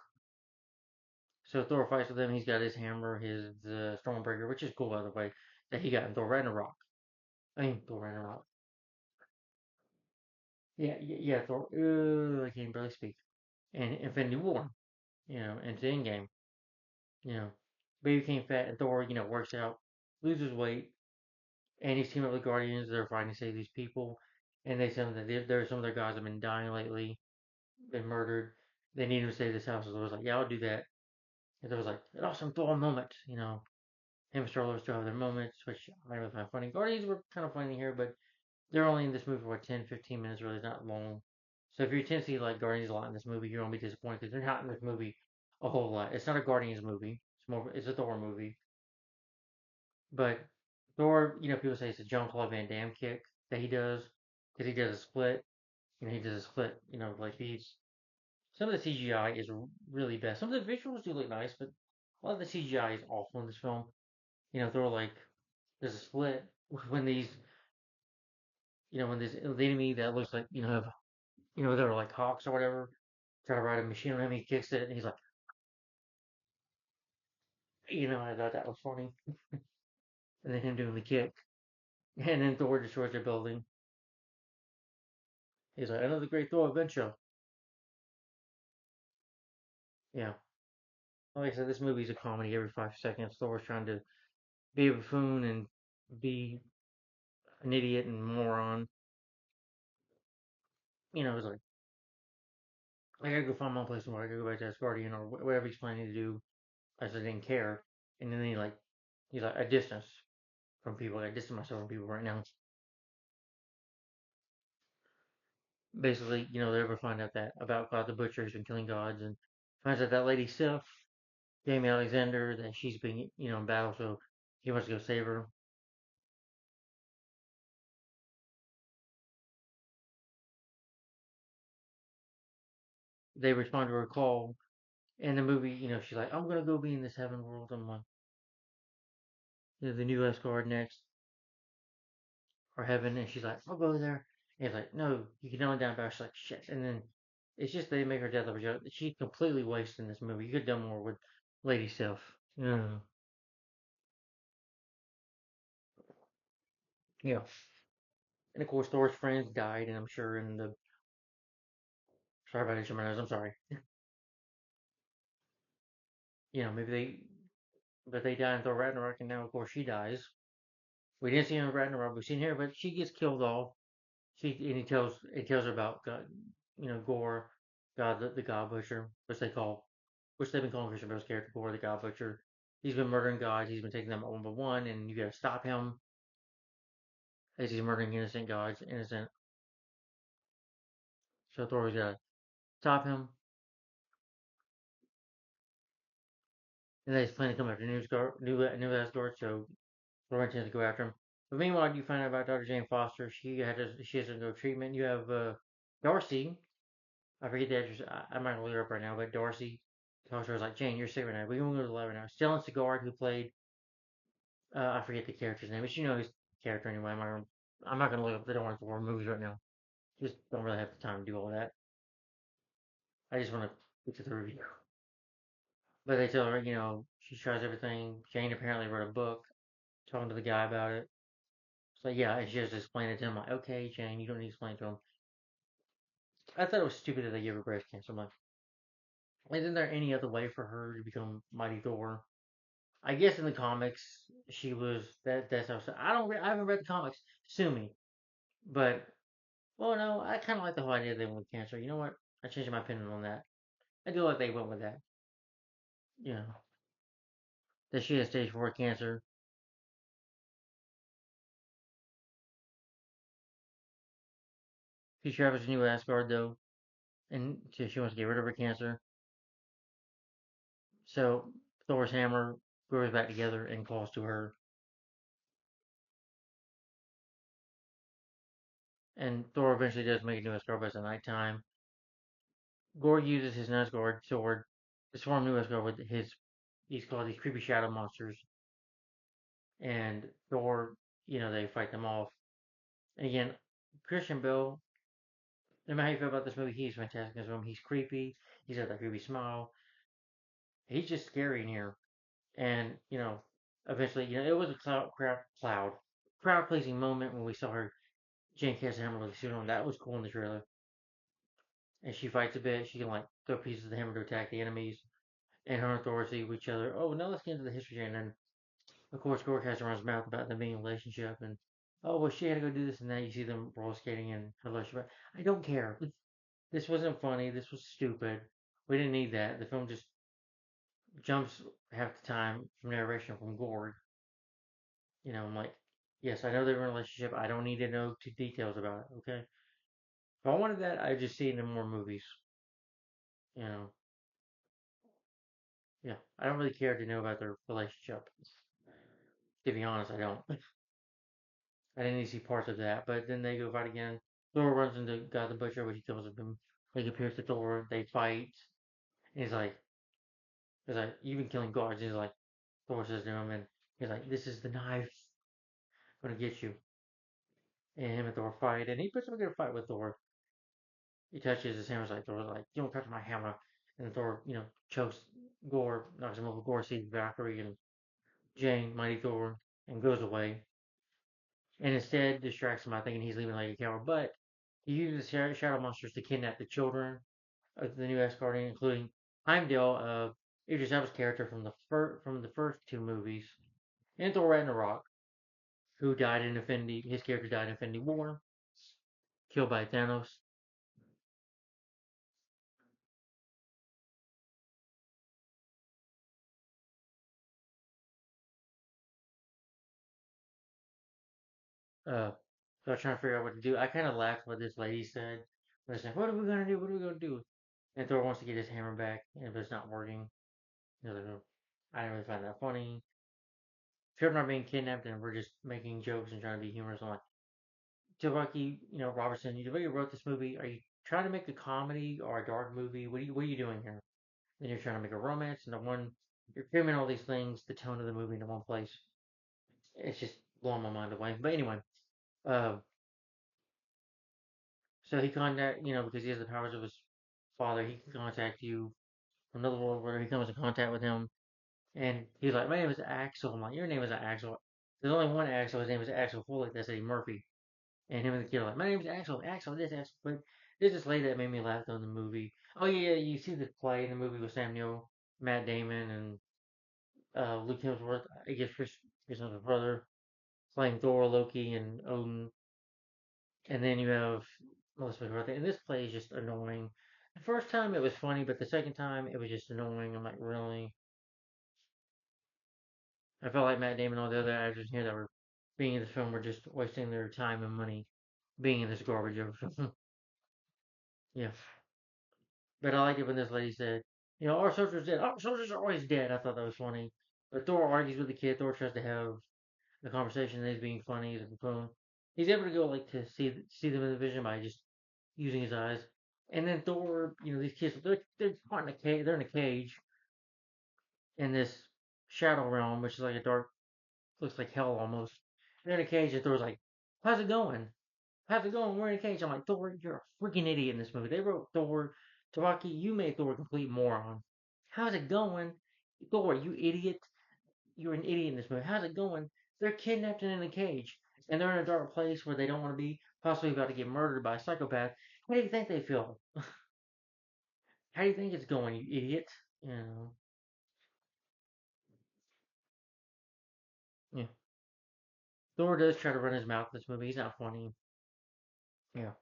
So Thor fights with him. He's got his hammer, his Stormbreaker, which is cool by the way, that he got in Thor Ragnarok. I mean Thor Ragnarok. Yeah, Thor. I can't barely speak. And Infinity War, and the Endgame, you know, Baby became fat, and Thor, works out, loses weight, and he's teaming up with Guardians. They're fighting to save these people, and they say that there's some of their guys have been dying lately, been murdered. They need him to save this house. So Thor was like, yeah, I'll do that. And there was like an awesome Thor moment, Him and Star-Lord still have their moments, which I really find funny. Guardians were kind of funny here, but they're only in this movie for like 10, 15 minutes, really, it's not long. So if you tend to see like Guardians a lot in this movie, you're gonna be disappointed because they're not in this movie a whole lot. It's not a Guardians movie. It's a Thor movie. But Thor, people say it's a Jean-Claude Van Damme kick that he does because he does a split. He does a split. Like he's some of the CGI is really bad. Some of the visuals do look nice, but a lot of the CGI is awful in this film. Thor like there's a split when these when this the enemy that looks like have they're like hawks or whatever try to ride a machine on him. He kicks it and he's like, I thought that was funny. And then him doing the kick, and then Thor destroys the building. He's like, another great Thor adventure. Yeah, like I said, this movie's a comedy. Every 5 seconds, Thor's trying to be a buffoon and be an idiot and moron. It's like I gotta go find my place somewhere. I gotta go back to Asgardian or whatever he's planning to do. I just didn't care. And then he's like, I distance from people. I distance myself from people right now. Basically, they ever find out that about God the Butcher who's been killing gods, and finds out that lady Sif, Jamie Alexander, that she's been, in battle, so he wants to go save her. They respond to her call. In the movie, she's like, I'm gonna go be in this heaven world. I'm like, the new Asgard next, or heaven, and she's like, I'll go there. And he's like, no, you can only down battle. She's like, shit. And then it's just they make her death of a joke. She's completely wasted in this movie. You could have done more with Lady Sif. Yeah. Yeah. And of course, Thor's friends died, and I'm sure in the. Sorry about itching my nose. I'm sorry. Maybe but they die in Thor Ragnarok, and now of course she dies. We didn't see her in Ragnarok. We've seen her, but she gets killed off. He tells her about God, Gore, God the God Butcher, which they've been calling Christian Bale's character Gore the God Butcher. He's been murdering gods. He's been taking them one by one, and you got to stop him as he's murdering innocent gods, innocent. So Thor's got to stop him, and they plan to come after New Asgard. So Thor intends to go after him. But meanwhile, you find out about Dr. Jane Foster. She has to go treatment. You have Darcy. I forget the actress. I'm not gonna look her up right now, but Darcy tells her like, Jane, you're sick right now. We're gonna go to the lab right now. Stellan Skarsgård, who played I forget the character's name, but you know his character anyway. I'm not gonna look up the Dawn Thor movies right now. Just don't really have the time to do all that. I just want to get to the review. But they tell her, she tries everything. Jane apparently wrote a book talking to the guy about it. So yeah, and she has to explain it to him. Like, okay, Jane, you don't need to explain it to him. I thought it was stupid that they gave her breast cancer. I'm like, isn't there any other way for her to become Mighty Thor? I guess in the comics she was that. That's how. I haven't read the comics. Sue me. But well, no, I kind of like the whole idea they went with cancer. You know what? I changed my opinion on that. I do like they went with that. You know that she has stage 4 cancer. She travels to New Asgard though, and she wants to get rid of her cancer. So Thor's hammer grows back together and calls to her, and Thor eventually does make a new Asgard, but it's at nighttime. Gore uses his Asgard sword to swarm new Asgard with he's called these creepy shadow monsters, and Thor, they fight them off. And again, Christian Bale, no matter how you feel about this movie, he's fantastic in this movie. He's creepy. He's got that creepy smile. He's just scary in here. And eventually, it was a crowd pleasing moment when we saw her Jane cast the hammer with the suit on. That was cool in the trailer. And she fights a bit. She can like throw pieces of the hammer to attack the enemies. And her and Thor see each other. Oh, now let's get into the history. And then, of course, Gore has to run his mouth about them being in a relationship. And oh, well, she had to go do this and that. You see them roller skating and her relationship. I don't care. This wasn't funny. This was stupid. We didn't need that. The film just jumps half the time from narration from Gore. I'm like, yes, I know they're in a relationship. I don't need to know two details about it. Okay. If I wanted that, I'd just see it in more movies. You know, yeah. I don't really care to know about their relationship. To be honest, I don't. I didn't need to see parts of that. But then they go fight again. Thor runs into God the Butcher, which he kills him. He appears to Thor. They fight. And he's like, you've been killing guards. And he's like, Thor says to him, and he's like, this is the knife. I'm gonna get you. And him and Thor fight, and he puts up a good fight with Thor. He touches his hammer, like Thor's like, you don't touch my hammer. And Thor, chokes Gore, knocks him over. Gore sees Valkyrie and Jane, Mighty Thor, and goes away. And instead distracts him by thinking he's leaving like a coward. But he uses shadow monsters to kidnap the children of the new Asgardian, including Heimdall, Idris Elba's character from the first two movies, and Thor Ragnarok, who died in Infinity. His character died in Infinity War, killed by Thanos. So I was trying to figure out what to do. I kind of laughed what this lady said. I was like, what are we gonna do? What are we gonna do? And Thor wants to get his hammer back, and it's not working. Like, "Oh, I didn't really find that funny. Children are being kidnapped, and we're just making jokes and trying to be humorous. I'm like, Tawaki, Robertson, you the way you wrote this movie, are you trying to make a comedy or a dark movie? What are you doing here? Then you're trying to make a romance, and you're cramming all these things, the tone of the movie into one place. It's just blowing my mind away. But anyway, uh, so he contact, because he has the powers of his father, he can contact you from another world where he comes in contact with him, and he's like, "My name is Axel." I'm like, "Your name isn't Axel. There's only one Axel. His name is Axel Foley. That's Eddie Murphy." And him and the kid are like, "My name is Axel. Axel, this Axel." But there's this lady that made me laugh though in the movie. Oh yeah, you see the play in the movie with Sam Neill, Matt Damon, and Luke Hemsworth. I guess Chris Hemsworth's brother playing Thor, Loki, and Odin. And then you have Melissa McCarthy. And this play is just annoying. The first time it was funny, but the second time it was just annoying. I'm like, really? I felt like Matt Damon and all the other actors here that were being in this film were just wasting their time and money being in this garbage of yeah. But I liked it when this lady said, our soldier's dead. Our soldiers are always dead. I thought that was funny. But Thor argues with the kid. Thor tries to have the conversation and he's being funny. He's on the phone. He's able to go like to see them in the vision by just using his eyes. And then Thor, these kids, they're caught in a cage. They're in a cage in this shadow realm, which is like a dark, looks like hell almost. They're in a cage, and Thor's like, "How's it going? How's it going? We're in a cage." I'm like, Thor, you're a freaking idiot in this movie. They wrote Thor. Tawaki, you made Thor a complete moron. How's it going? Thor, you idiot. You're an idiot in this movie. How's it going? They're kidnapped and in a cage, and they're in a dark place where they don't want to be, possibly about to get murdered by a psychopath. How do you think they feel? How do you think it's going, you idiot? You know, yeah. Thor does try to run his mouth in this movie. He's not funny. Yeah.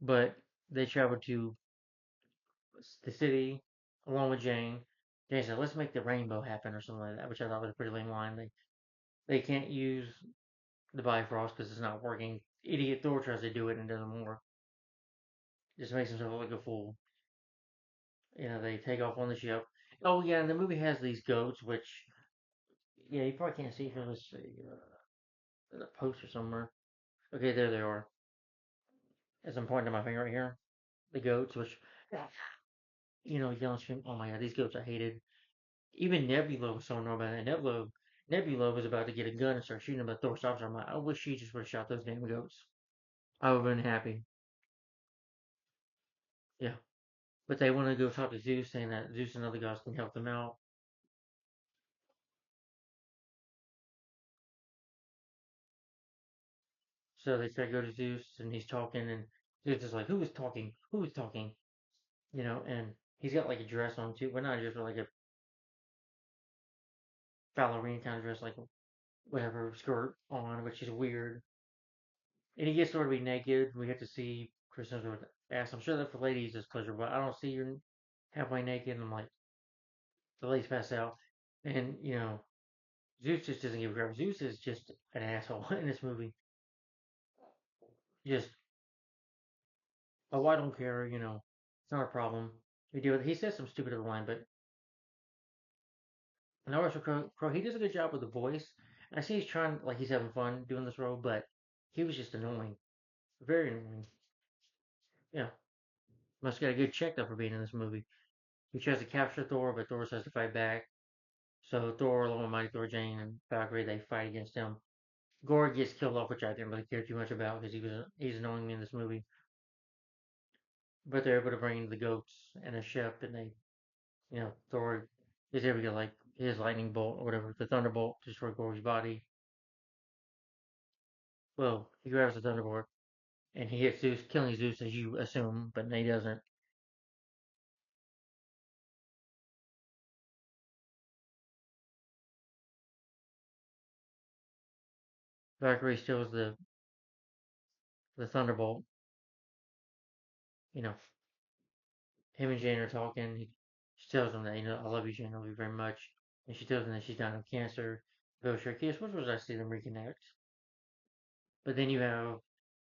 But they travel to the city along with Jane Jane said, "Let's make the rainbow happen" or something like that, which I thought was a pretty lame line. They can't use the Bifrost because it's not working. Idiot Thor tries to do it and it doesn't work. Just makes himself look like a fool. They take off on the ship. Oh yeah, and the movie has these goats, which yeah, you probably can't see from this the poster somewhere. Okay, there they are. As I'm pointing to my finger right here, the goats, which yelling scream. Oh my god, these goats I hated. Even Nebula was so annoyed by that. Nebula was about to get a gun and start shooting him, but Thor stops her. I'm like, I wish she just would have shot those damn goats. I would have been happy. Yeah. But they want to go talk to Zeus, saying that Zeus and other gods can help them out. So they try to go to Zeus, and he's talking, and Zeus is like, "Who is talking? Who is talking?" And he's got like a dress on too. Well, not just like a ballerina kind of dress, like whatever skirt on, which is weird. And he gets sort of be naked. We get to see Chris Hemsworth ass. I'm sure that for ladies is pleasure, but I don't see you halfway naked. And I'm like, the ladies pass out, and Zeus just doesn't give a crap. Zeus is just an asshole in this movie. Just, oh, I don't care. It's not a problem. We deal with it. He says some stupid other line, but and also Crow, he does a good job with the voice. And I see he's trying, like he's having fun doing this role, but he was just annoying, very annoying. Yeah, must get a good check though for being in this movie. He tries to capture Thor, but Thor has to fight back. So Thor, along with Mighty Thor, Jane, and Valkyrie, they fight against him. Gore gets killed off, which I didn't really care too much about because he's annoying me in this movie. But they're able to bring the goats and a ship, and Thor is able to get like his lightning bolt or whatever, the thunderbolt, to destroy Gore's body. Well, he grabs the thunderbolt and he hits Zeus, killing Zeus as you assume, but he doesn't. Valkyrie steals the thunderbolt. You know, him and Jane are talking. She tells him that I love you, Jane, I love you very much, and she tells him that she's dying of cancer. Goes for a kiss, which was I see them reconnect. But then you have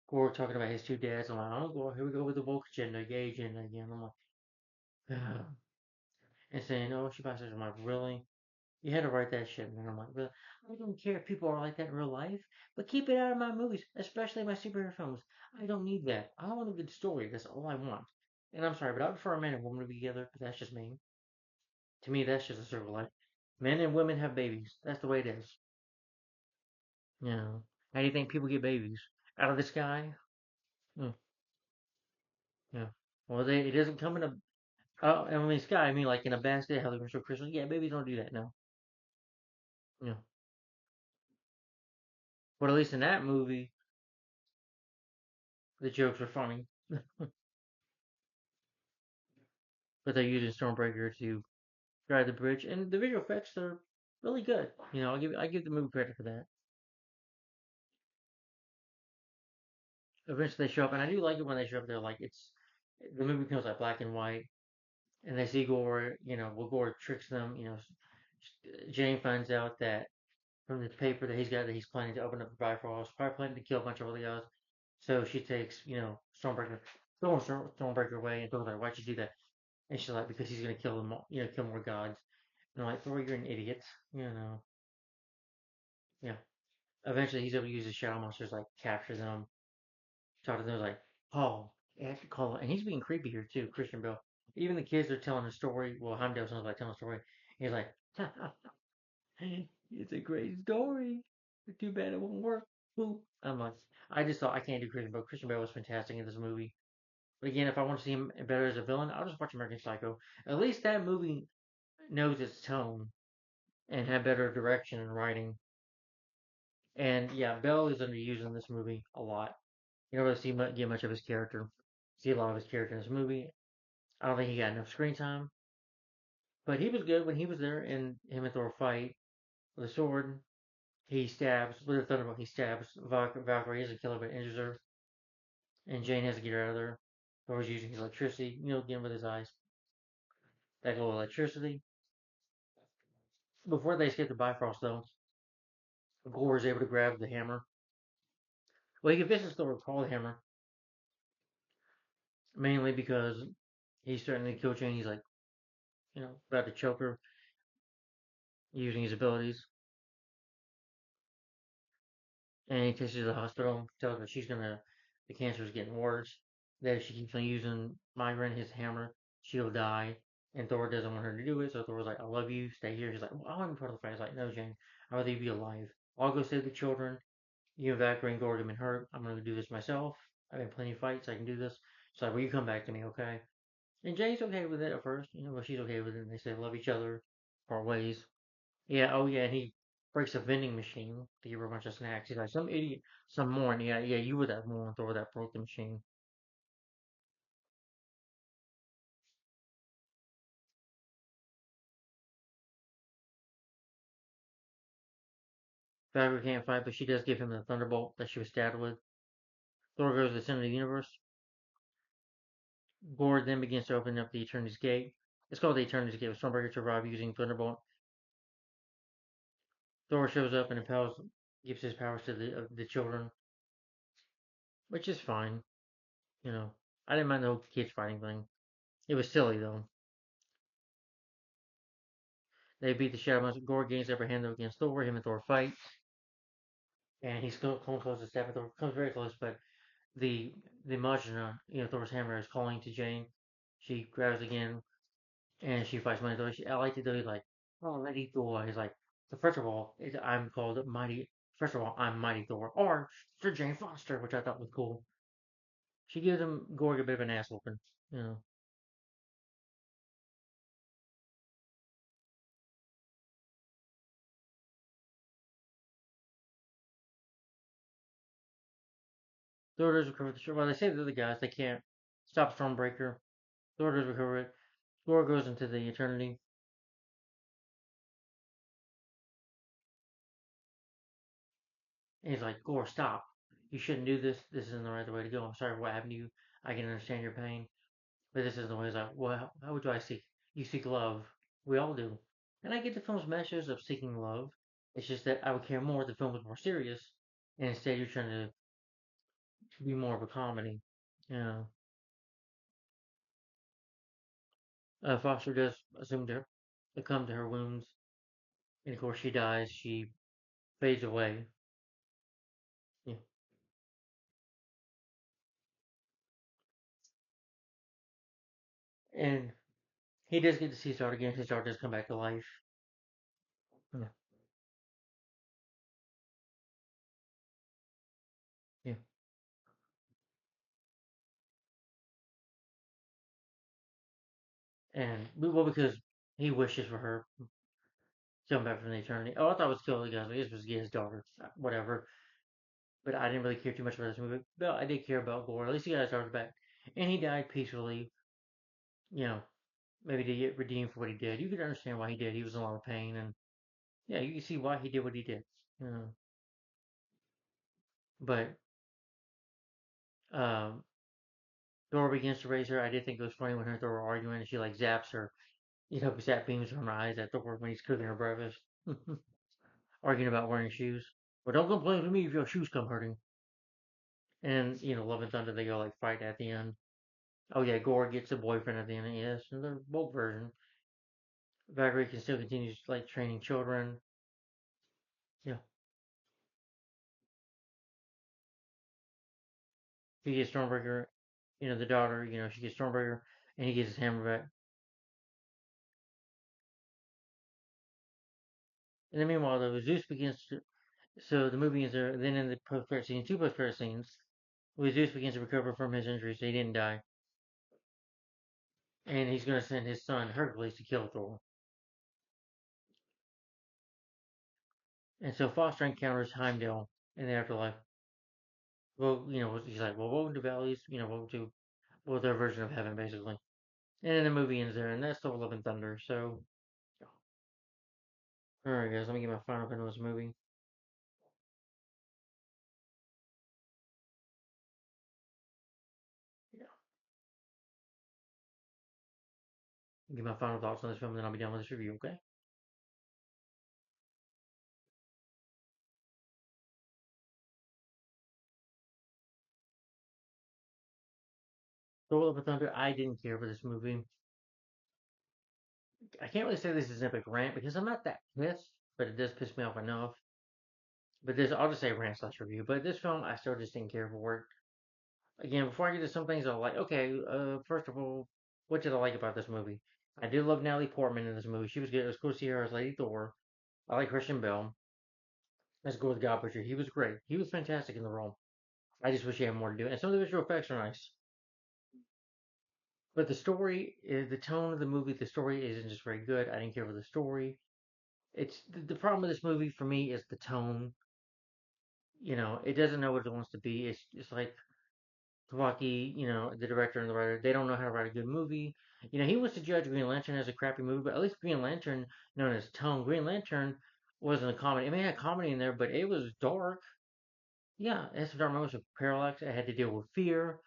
Gore talking about his two dads. I'm like, oh, Gore, here we go with the woke agenda, gay agenda again. I'm like, ugh. And saying, oh, she passes. I'm like, really? You had to write that shit. And I'm like, really? I don't care if people are like that in real life, but keep it out of my movies, especially my superhero films. I don't need that. I want a good story. That's all I want. And I'm sorry, but I prefer a man and woman to be together, but that's just me. To me, that's just a circle life. Men and women have babies. That's the way it is. How do you think people get babies? Out of the sky? Mm, yeah. Well, it doesn't come in a. I mean, sky. I mean, like in a basket, how they show Christmas. Yeah, babies don't do that. No. Yeah. But at least in that movie, the jokes were funny. But they're using Stormbreaker to drive the bridge, and the visual effects are really good. I give the movie credit for that. Eventually, they show up, and I do like it when they show up. They're like the movie becomes like black and white, and they see Gore. Well, Gore tricks them. Jane finds out that from this paper that he's got that he's planning to open up the Bifrost, probably planning to kill a bunch of other guys. So she takes Stormbreaker, throwing Stormbreaker away, and Thor's like, "Why'd you do that?" And she's like, "Because he's gonna kill them all. Kill more gods." And I'm like, "Thor, you're an idiot." You know. Yeah. Eventually, he's able to use the shadow monsters, like capture them, talk to them, like, "Oh, I have to call it." And he's being creepy here too, Christian Bale. Even the kids are telling a story. Well, Heimdall sounds like telling a story. He's like, "It's a great story. Too bad it won't work." Boop. I'm like, I just thought I can't do Christian Bale. Christian Bale was fantastic in this movie. But again, if I want to see him better as a villain, I'll just watch American Psycho. At least that movie knows its tone and had better direction and writing. And yeah, Bell is underused in this movie a lot. You don't really get much of his character. See a lot of his character in this movie. I don't think he got enough screen time, but he was good when he was there. And him and Thor fight with a sword. He stabs with a thunderbolt. He stabs Valkyrie as a killer, but injures her. And Jane has to get her out of there. Thor's using his electricity, again with his eyes. That little electricity. Before they escape the Bifrost, though, Gore is able to grab the hammer. Well, he convinces Thor to call the hammer, mainly because he's threatening to kill Jane. He's like, about to choke her using his abilities. And he takes her to the hospital, tells her the cancer is getting worse. That if she keeps on using migraine, his hammer, she'll die. And Thor doesn't want her to do it, so Thor's like, I love you, stay here. He's like, well, I want to be part of the fight. He's like, no, Jane, I'd rather you be alive. I'll go save the children. You and Valkyrie and Gore have been hurt. I'm going to do this myself. I've been plenty of fights. I can do this. She's like, well, you come back to me, okay? And Jane's okay with it at first, but she's okay with it. And they say love each other, part ways. Yeah, oh yeah, and he breaks a vending machine to give her a bunch of snacks. He's like, some idiot, some moron. Yeah, yeah, you were that moron, Thor, that broke the machine. Valkyrie can't fight, but she does give him the thunderbolt that she was stabbed with. Thor goes to the center of the universe. Gore then begins to open up the Eternity's Gate. It's called the Eternity's Gate. Stormbreaker to arrive using thunderbolt. Thor shows up and gives his powers to the children, which is fine. You know, I didn't mind the whole kids fighting thing. It was silly though. They beat the Shadow Monster. Gore gains upper hand against Thor. Him and Thor fight, and he's still coming close to stabbing Thor. Comes very close, but the the Majna, Thor's hammer is calling to Jane. She grabs again, and she fights Mighty Thor. I like it though. He's like, oh, Mighty Thor. He's like, so first of all, I'm called Mighty. First of all, I'm Mighty Thor, or Sir Jane Foster, which I thought was cool. She gives him Gorg a bit of an ass whooping. You know, Thor does recover the shield. Well, they say the other guys they can't stop Stormbreaker. Thor does recover it. Gorg goes into the Eternity, and he's like, Gore, stop. You shouldn't do this. This isn't the right way to go. I'm sorry for what happened to you. I can understand your pain. But this isn't the way. He's like, well, how would I seek? You seek love. We all do. And I get the film's message of seeking love. It's just that I would care more if the film was more serious. And instead, you're trying to be more of a comedy. You know, Foster does assume to succumb to her wounds. And of course, she dies. She fades away. Yeah. And he does get to see Star again. His daughter does come back to life. Yeah. Yeah. And, well, because he wishes for her to come back from the eternity. Oh, I thought it was kill the guy. This was his daughter. Whatever. But I didn't really care too much about this movie. But I did care about Gore. At least he got his daughter back. And he died peacefully. You know, maybe to get redeemed for what he did. You could understand why he did. He was in a lot of pain. And, yeah, you can see why he did what he did. You know. But, um, Thor begins to raise her. I did think it was funny when her and Thor were arguing and she, like, zaps her. Zap beams from her eyes at Thor when he's cooking her breakfast. Arguing about wearing shoes. But don't complain to me if your shoes come hurting. And, Love and Thunder, they go, like, fight at the end. Oh, yeah, Gore gets a boyfriend at the end. Yes, the both version. Valkyrie can still continue like training children. Yeah, he gets Stormbreaker. The daughter. She gets Stormbreaker, and he gets his hammer back. And then meanwhile, though, Zeus begins to. So the movie is there. Then in the post-credit scene, two post-credit scenes, where Zeus begins to recover from his injuries, so he didn't die, and he's going to send his son Hercules to kill Thor. And so Foster encounters Heimdall in the afterlife. Well, he's like, well, welcome to Valleys. Welcome to their version of heaven, basically. And then the movie ends there, and that's Thor: Love and Thunder. So, all right, guys, let me get my final opinion on this movie. Yeah. Give my final thoughts on this film, and then I'll be done with this review, okay? Thor: Love and Thunder. I didn't care for this movie. I can't really say this is an epic rant because I'm not that pissed, but it does piss me off enough. But this, I'll just say rant slash review. But this film, I still just didn't care for it. Again, before I get to some things, I'll like. Okay, first of all, what did I like about this movie? I did love Natalie Portman in this movie. She was good. It was cool to see her as Lady Thor. I like Christian Bale. Let's go with God Butcher. He was great. He was fantastic in the role. I just wish he had more to do. And some of the visual effects are nice. But the story, the tone of the movie, the story isn't just very good. I didn't care for the story. It's the problem with this movie for me is the tone. It doesn't know what it wants to be. It's like Kawaki, the director and the writer, they don't know how to write a good movie. He wants to judge Green Lantern as a crappy movie, but at least Green Lantern, known as tone, Green Lantern wasn't a comedy. It may have comedy in there, but it was dark. Yeah, it had some dark moments of parallax. It had to deal with fear.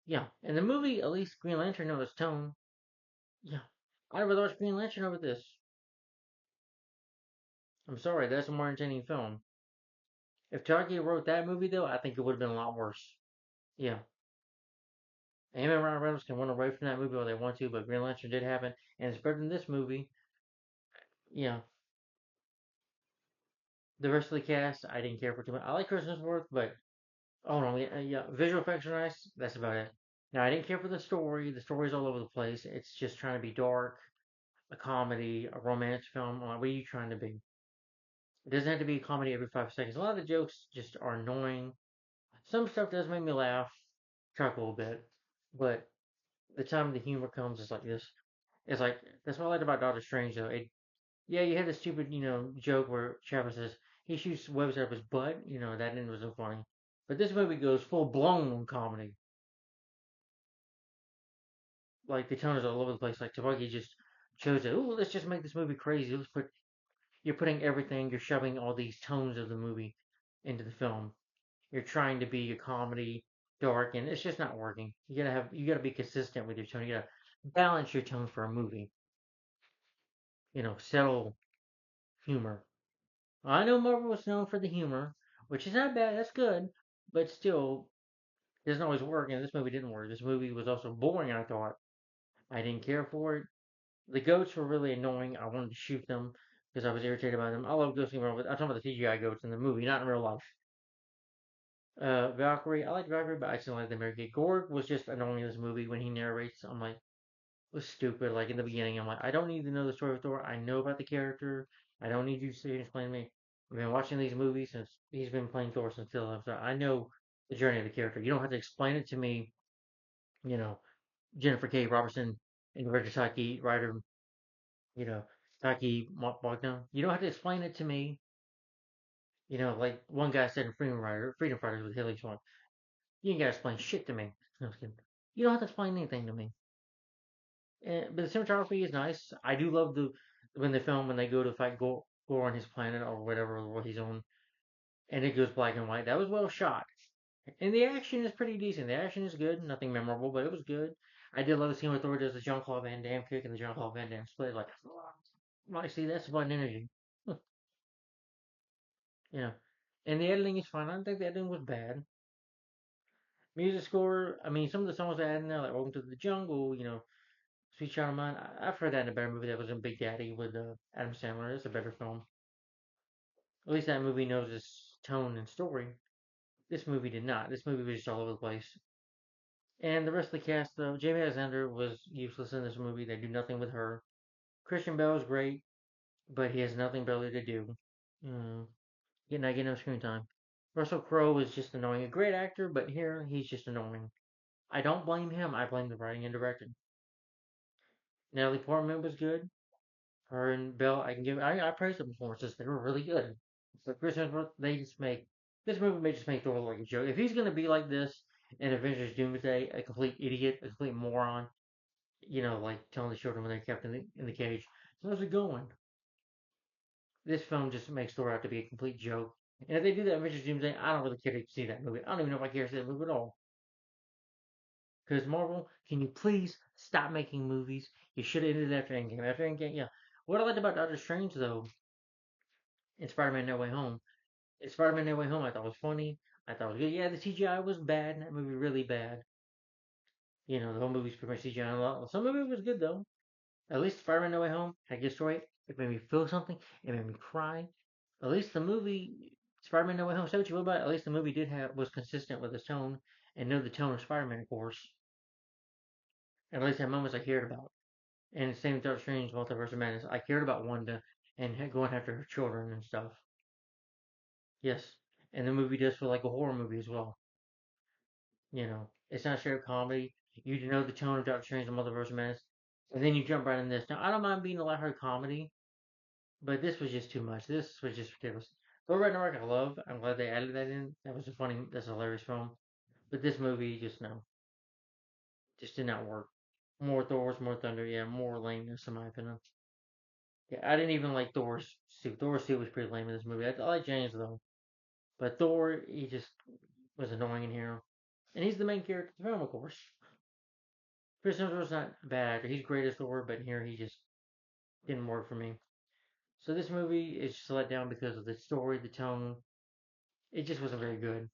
Yeah, in the movie, at least Green Lantern knows his tone. Yeah, I'd rather watch Green Lantern over this. I'm sorry, that's a more entertaining film. If Target wrote that movie, though, I think it would have been a lot worse. Yeah, Amy and Ryan Reynolds can run away from that movie all they want to, but Green Lantern did happen, and it's better than this movie. Yeah, the rest of the cast, I didn't care for too much. I like Chris Hemsworth, but oh no, yeah, visual effects are nice. That's about it. Now, I didn't care for the story. The story's all over the place. It's just trying to be dark, a comedy, a romance film. What are you trying to be? It doesn't have to be a comedy every 5 seconds. A lot of the jokes just are annoying. Some stuff does make me laugh, chuckle a bit, but the time the humor comes is like this. It's like that's what I like about Doctor Strange though. Yeah, you had the stupid, joke where Travis says he shoots webs out of his butt. That end was so funny. But this movie goes full blown comedy. Like the tone is all over the place. Like Tabaki just chose it. Ooh, let's just make this movie crazy. You're putting everything. You're shoving all these tones of the movie into the film. You're trying to be a comedy, dark, and it's just not working. You gotta be consistent with your tone. You gotta balance your tone for a movie. Settle humor. I know Marvel was known for the humor, which is not bad. That's good, but still doesn't always work. And this movie didn't work. This movie was also boring. I thought I didn't care for it. The goats were really annoying. I wanted to shoot them because I was irritated by them. I love Ghost in Marvel. I'm talking about the CGI goats in the movie, not in real life. Valkyrie, I like Valkyrie, but I still like the American. Gorg was just annoying in this movie when he narrates. I'm like, it was stupid. Like in the beginning, I'm like, I don't need to know the story of Thor. I know about the character. I don't need you to explain to me. I've been watching these movies since he's been playing Thor since still. So I know the journey of the character. You don't have to explain it to me. You know, Jennifer K. Robertson and Richard Taki, writer. You know, Taki Wagner. You don't have to explain it to me. Like one guy said in Freedom Fighters with Haley Swan. You ain't gotta explain shit to me. No, I'm kidding. You don't have to explain anything to me. But the cinematography is nice. I do love when they go to fight Gore on his planet or whatever what he's on, and it goes black and white. That was well shot, and the action is pretty decent. The action is good. Nothing memorable, but it was good. I did love the scene where Thor does the Jean Claude Van Damme kick and the Jean Claude Van Damme split. Like, see, that's about energy. Yeah, and the editing is fine. I don't think the editing was bad. Music score, I mean, some of the songs they added in there, like Welcome to the Jungle, Sweet Child of Mine. I've heard that in a better movie that was in Big Daddy with Adam Sandler. It's a better film. At least that movie knows its tone and story. This movie did not. This movie was just all over the place. And the rest of the cast, though, Jamie Alexander was useless in this movie. They do nothing with her. Christian Bale is great, but he has nothing better to do. Mm, not getting no screen time. Russell Crowe is just annoying. A great actor, but here he's just annoying. I don't blame him. I blame the writing and directing. Natalie Portman was good. Her and Bill, I praise the performances. They were really good. But Chris Hemsworth, this movie may just make Thor look like a joke. If he's gonna be like this in Avengers Doomsday, a complete idiot, a complete moron, like telling the children when they're kept in the cage, how's it going? This film just makes Thor out to be a complete joke. And if they do that in Avengers Doomsday, I don't really care to see that movie. I don't even know if I care to see that movie at all. Because Marvel, can you please stop making movies? You should have ended it after Endgame. After Endgame, yeah. What I liked about Doctor Strange though, in Spider-Man No Way Home, Spider-Man No Way Home, I thought was funny. I thought it was good. Yeah, the CGI was bad in that movie, really bad. The whole movie's pretty much CGI. And a lot. Some of it was good though. At least Spider-Man: No Way Home had a good story. It made me feel something. It made me cry. At least the movie Spider-Man: No Way Home. Say what you will about it. At least the movie did have was consistent with its tone and knew the tone of Spider-Man, of course. And at least had moments I cared about. And same with Doctor Strange: Multiverse of Madness. I cared about Wanda and going after her children and stuff. Yes, and the movie does feel like a horror movie as well. It's not straight comedy. You know the tone of Doctor Strange and Multiverse of Madness, and then you jump right in this. Now I don't mind being a lighthearted comedy, but this was just too much. This was just ridiculous. Thor Ragnarok I love. I'm glad they added that in. That was a funny, that's a hilarious film. But this movie just no, just did not work. More Thors, more Thunder, yeah, more lameness in my opinion. Yeah, I didn't even like Thor's suit. Thor's suit was pretty lame in this movie. I like James though, but Thor he just was annoying in here, and he's the main character of the film, of course. Chris Hemsworth's not bad. He's great as Thor, but here he just didn't work for me. So this movie is just let down because of the story, the tone. It just wasn't very good.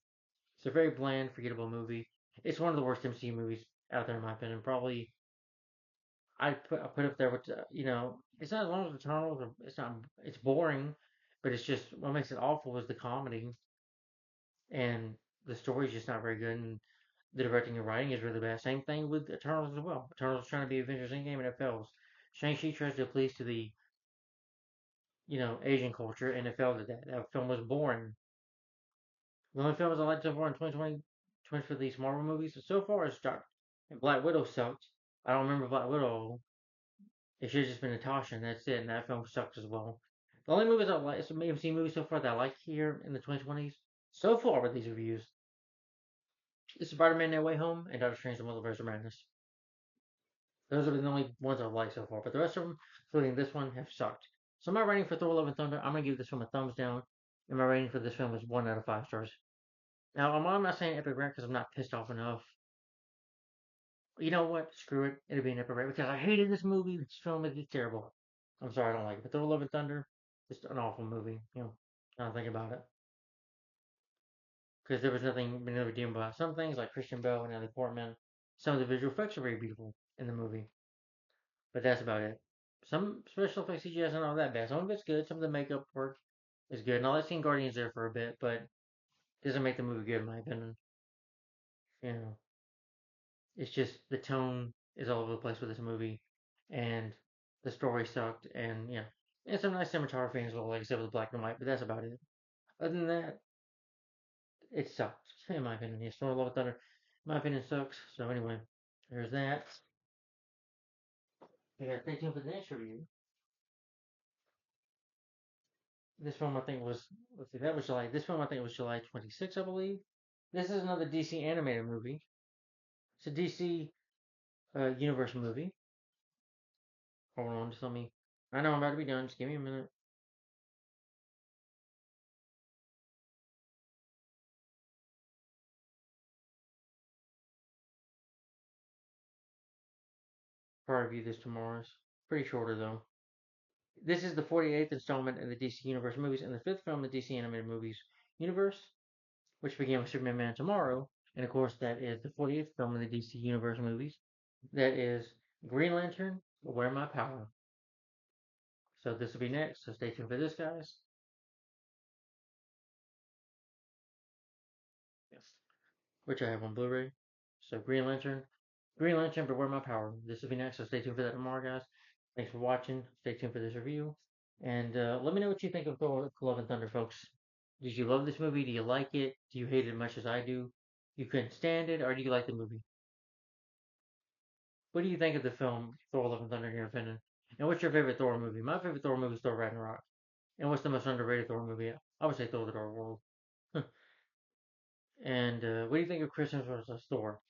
It's a very bland, forgettable movie. It's one of the worst MCU movies out there in my opinion. Probably I put up there with it's not as long as Eternals. It's not. It's boring, but it's just what makes it awful is the comedy and the story's just not very good. And the directing and writing is really bad. Same thing with Eternals as well. Eternals is trying to be Avengers Endgame and it fails. Shang-Chi tries to appease to the Asian culture and it failed at that. That film was boring. The only films I liked so far in 2020 for these Marvel movies so far is Dark. And Black Widow sucked. I don't remember Black Widow. It should have just been Natasha, and that's it. And that film sucks as well. The only movies I like, some AMC movies so far that I like here in the 2020s, so far with these reviews, is Spider-Man: No Way Home and Doctor Strange: The Multiverse of Madness. Those are the only ones I've liked so far, but the rest of them, including this one, have sucked. So my rating for Thor: Love and Thunder, I'm gonna give this film a thumbs down, and my rating for this film is 1 out of 5 stars. Now I'm not saying epic rant because I'm not pissed off enough. You know what? Screw it. It'll be an epic rant because I hated this movie. This film is just terrible. I'm sorry, I don't like it. But Thor: Love and Thunder, just an awful movie. I don't think about it because there was nothing been redeemed about some things like Christian Bale and Natalie Portman. Some of the visual effects are very beautiful in the movie, but that's about it. Some special effects CGI is not all that bad. Some of it's good. Some of the makeup work is good. And I like seeing Guardians there for a bit, but it doesn't make the movie good in my opinion. You know, it's just the tone is all over the place with this movie, and the story sucked, and and some nice cinematography as well, like I said with black and white. But that's about it. Other than that, it sucks in my opinion. Yeah, Storm Love Thunder, in my opinion, sucks. So anyway, there's that. Yeah, stay tuned for the next review. This film I think was let's see, that was July. This film I think was July 26th, I believe. This is another DC animated movie. It's a DC universe movie. Hold on, just let me. I know I'm about to be done. Just give me a minute. Probably review this tomorrow. It's pretty shorter though. This is the 48th installment in the DC Universe movies and the fifth film in the DC animated movies universe, which began with Superman Man Tomorrow. And of course, that is the 48th film in the DC Universe movies. That is Green Lantern, Where My Power. So this will be next. So stay tuned for this, guys. Yes. Which I have on Blu-ray. So Green Lantern, But Where My Power. This will be next. So stay tuned for that tomorrow, guys. Thanks for watching. Stay tuned for this review. And let me know what you think of Thor: Love and Thunder, folks. Did you love this movie? Do you like it? Do you hate it as much as I do? You couldn't stand it, or do you like the movie? What do you think of the film Thor: Love and Thunder in your opinion? And what's your favorite Thor movie? My favorite Thor movie is Thor Ragnarok. And what's the most underrated Thor movie? I would say Thor: The Dark World. And what do you think of Chris Hemsworth as Thor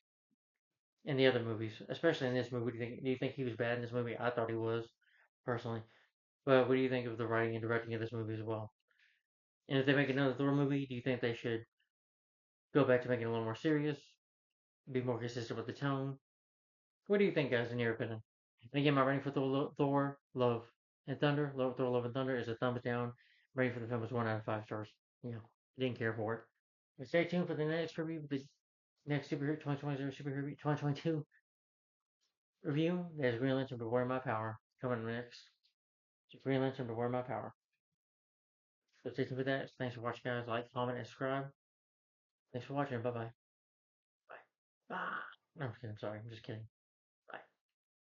in the other movies, especially in this movie? Do you think he was bad in this movie? I thought he was, personally. But what do you think of the writing and directing of this movie as well? And if they make another Thor movie, do you think they should go back to making it a little more serious, be more consistent with the tone? What do you think, guys, in your opinion? And again, my rating for Thor, Love, and Thunder, Thor, Love, and Thunder is a thumbs down. Rating for the film is 1 out of 5 stars. Didn't care for it. But stay tuned for the next review, the next superhero 2020 superhero 2022 review. There's Green Lantern Beware My Power coming next. Green Lantern Beware My Power. So stay tuned for that. Thanks for watching, guys. Like, comment, and subscribe. Thanks for watching. Bye bye. Bye. Bye. No, I'm kidding. I'm sorry. I'm just kidding.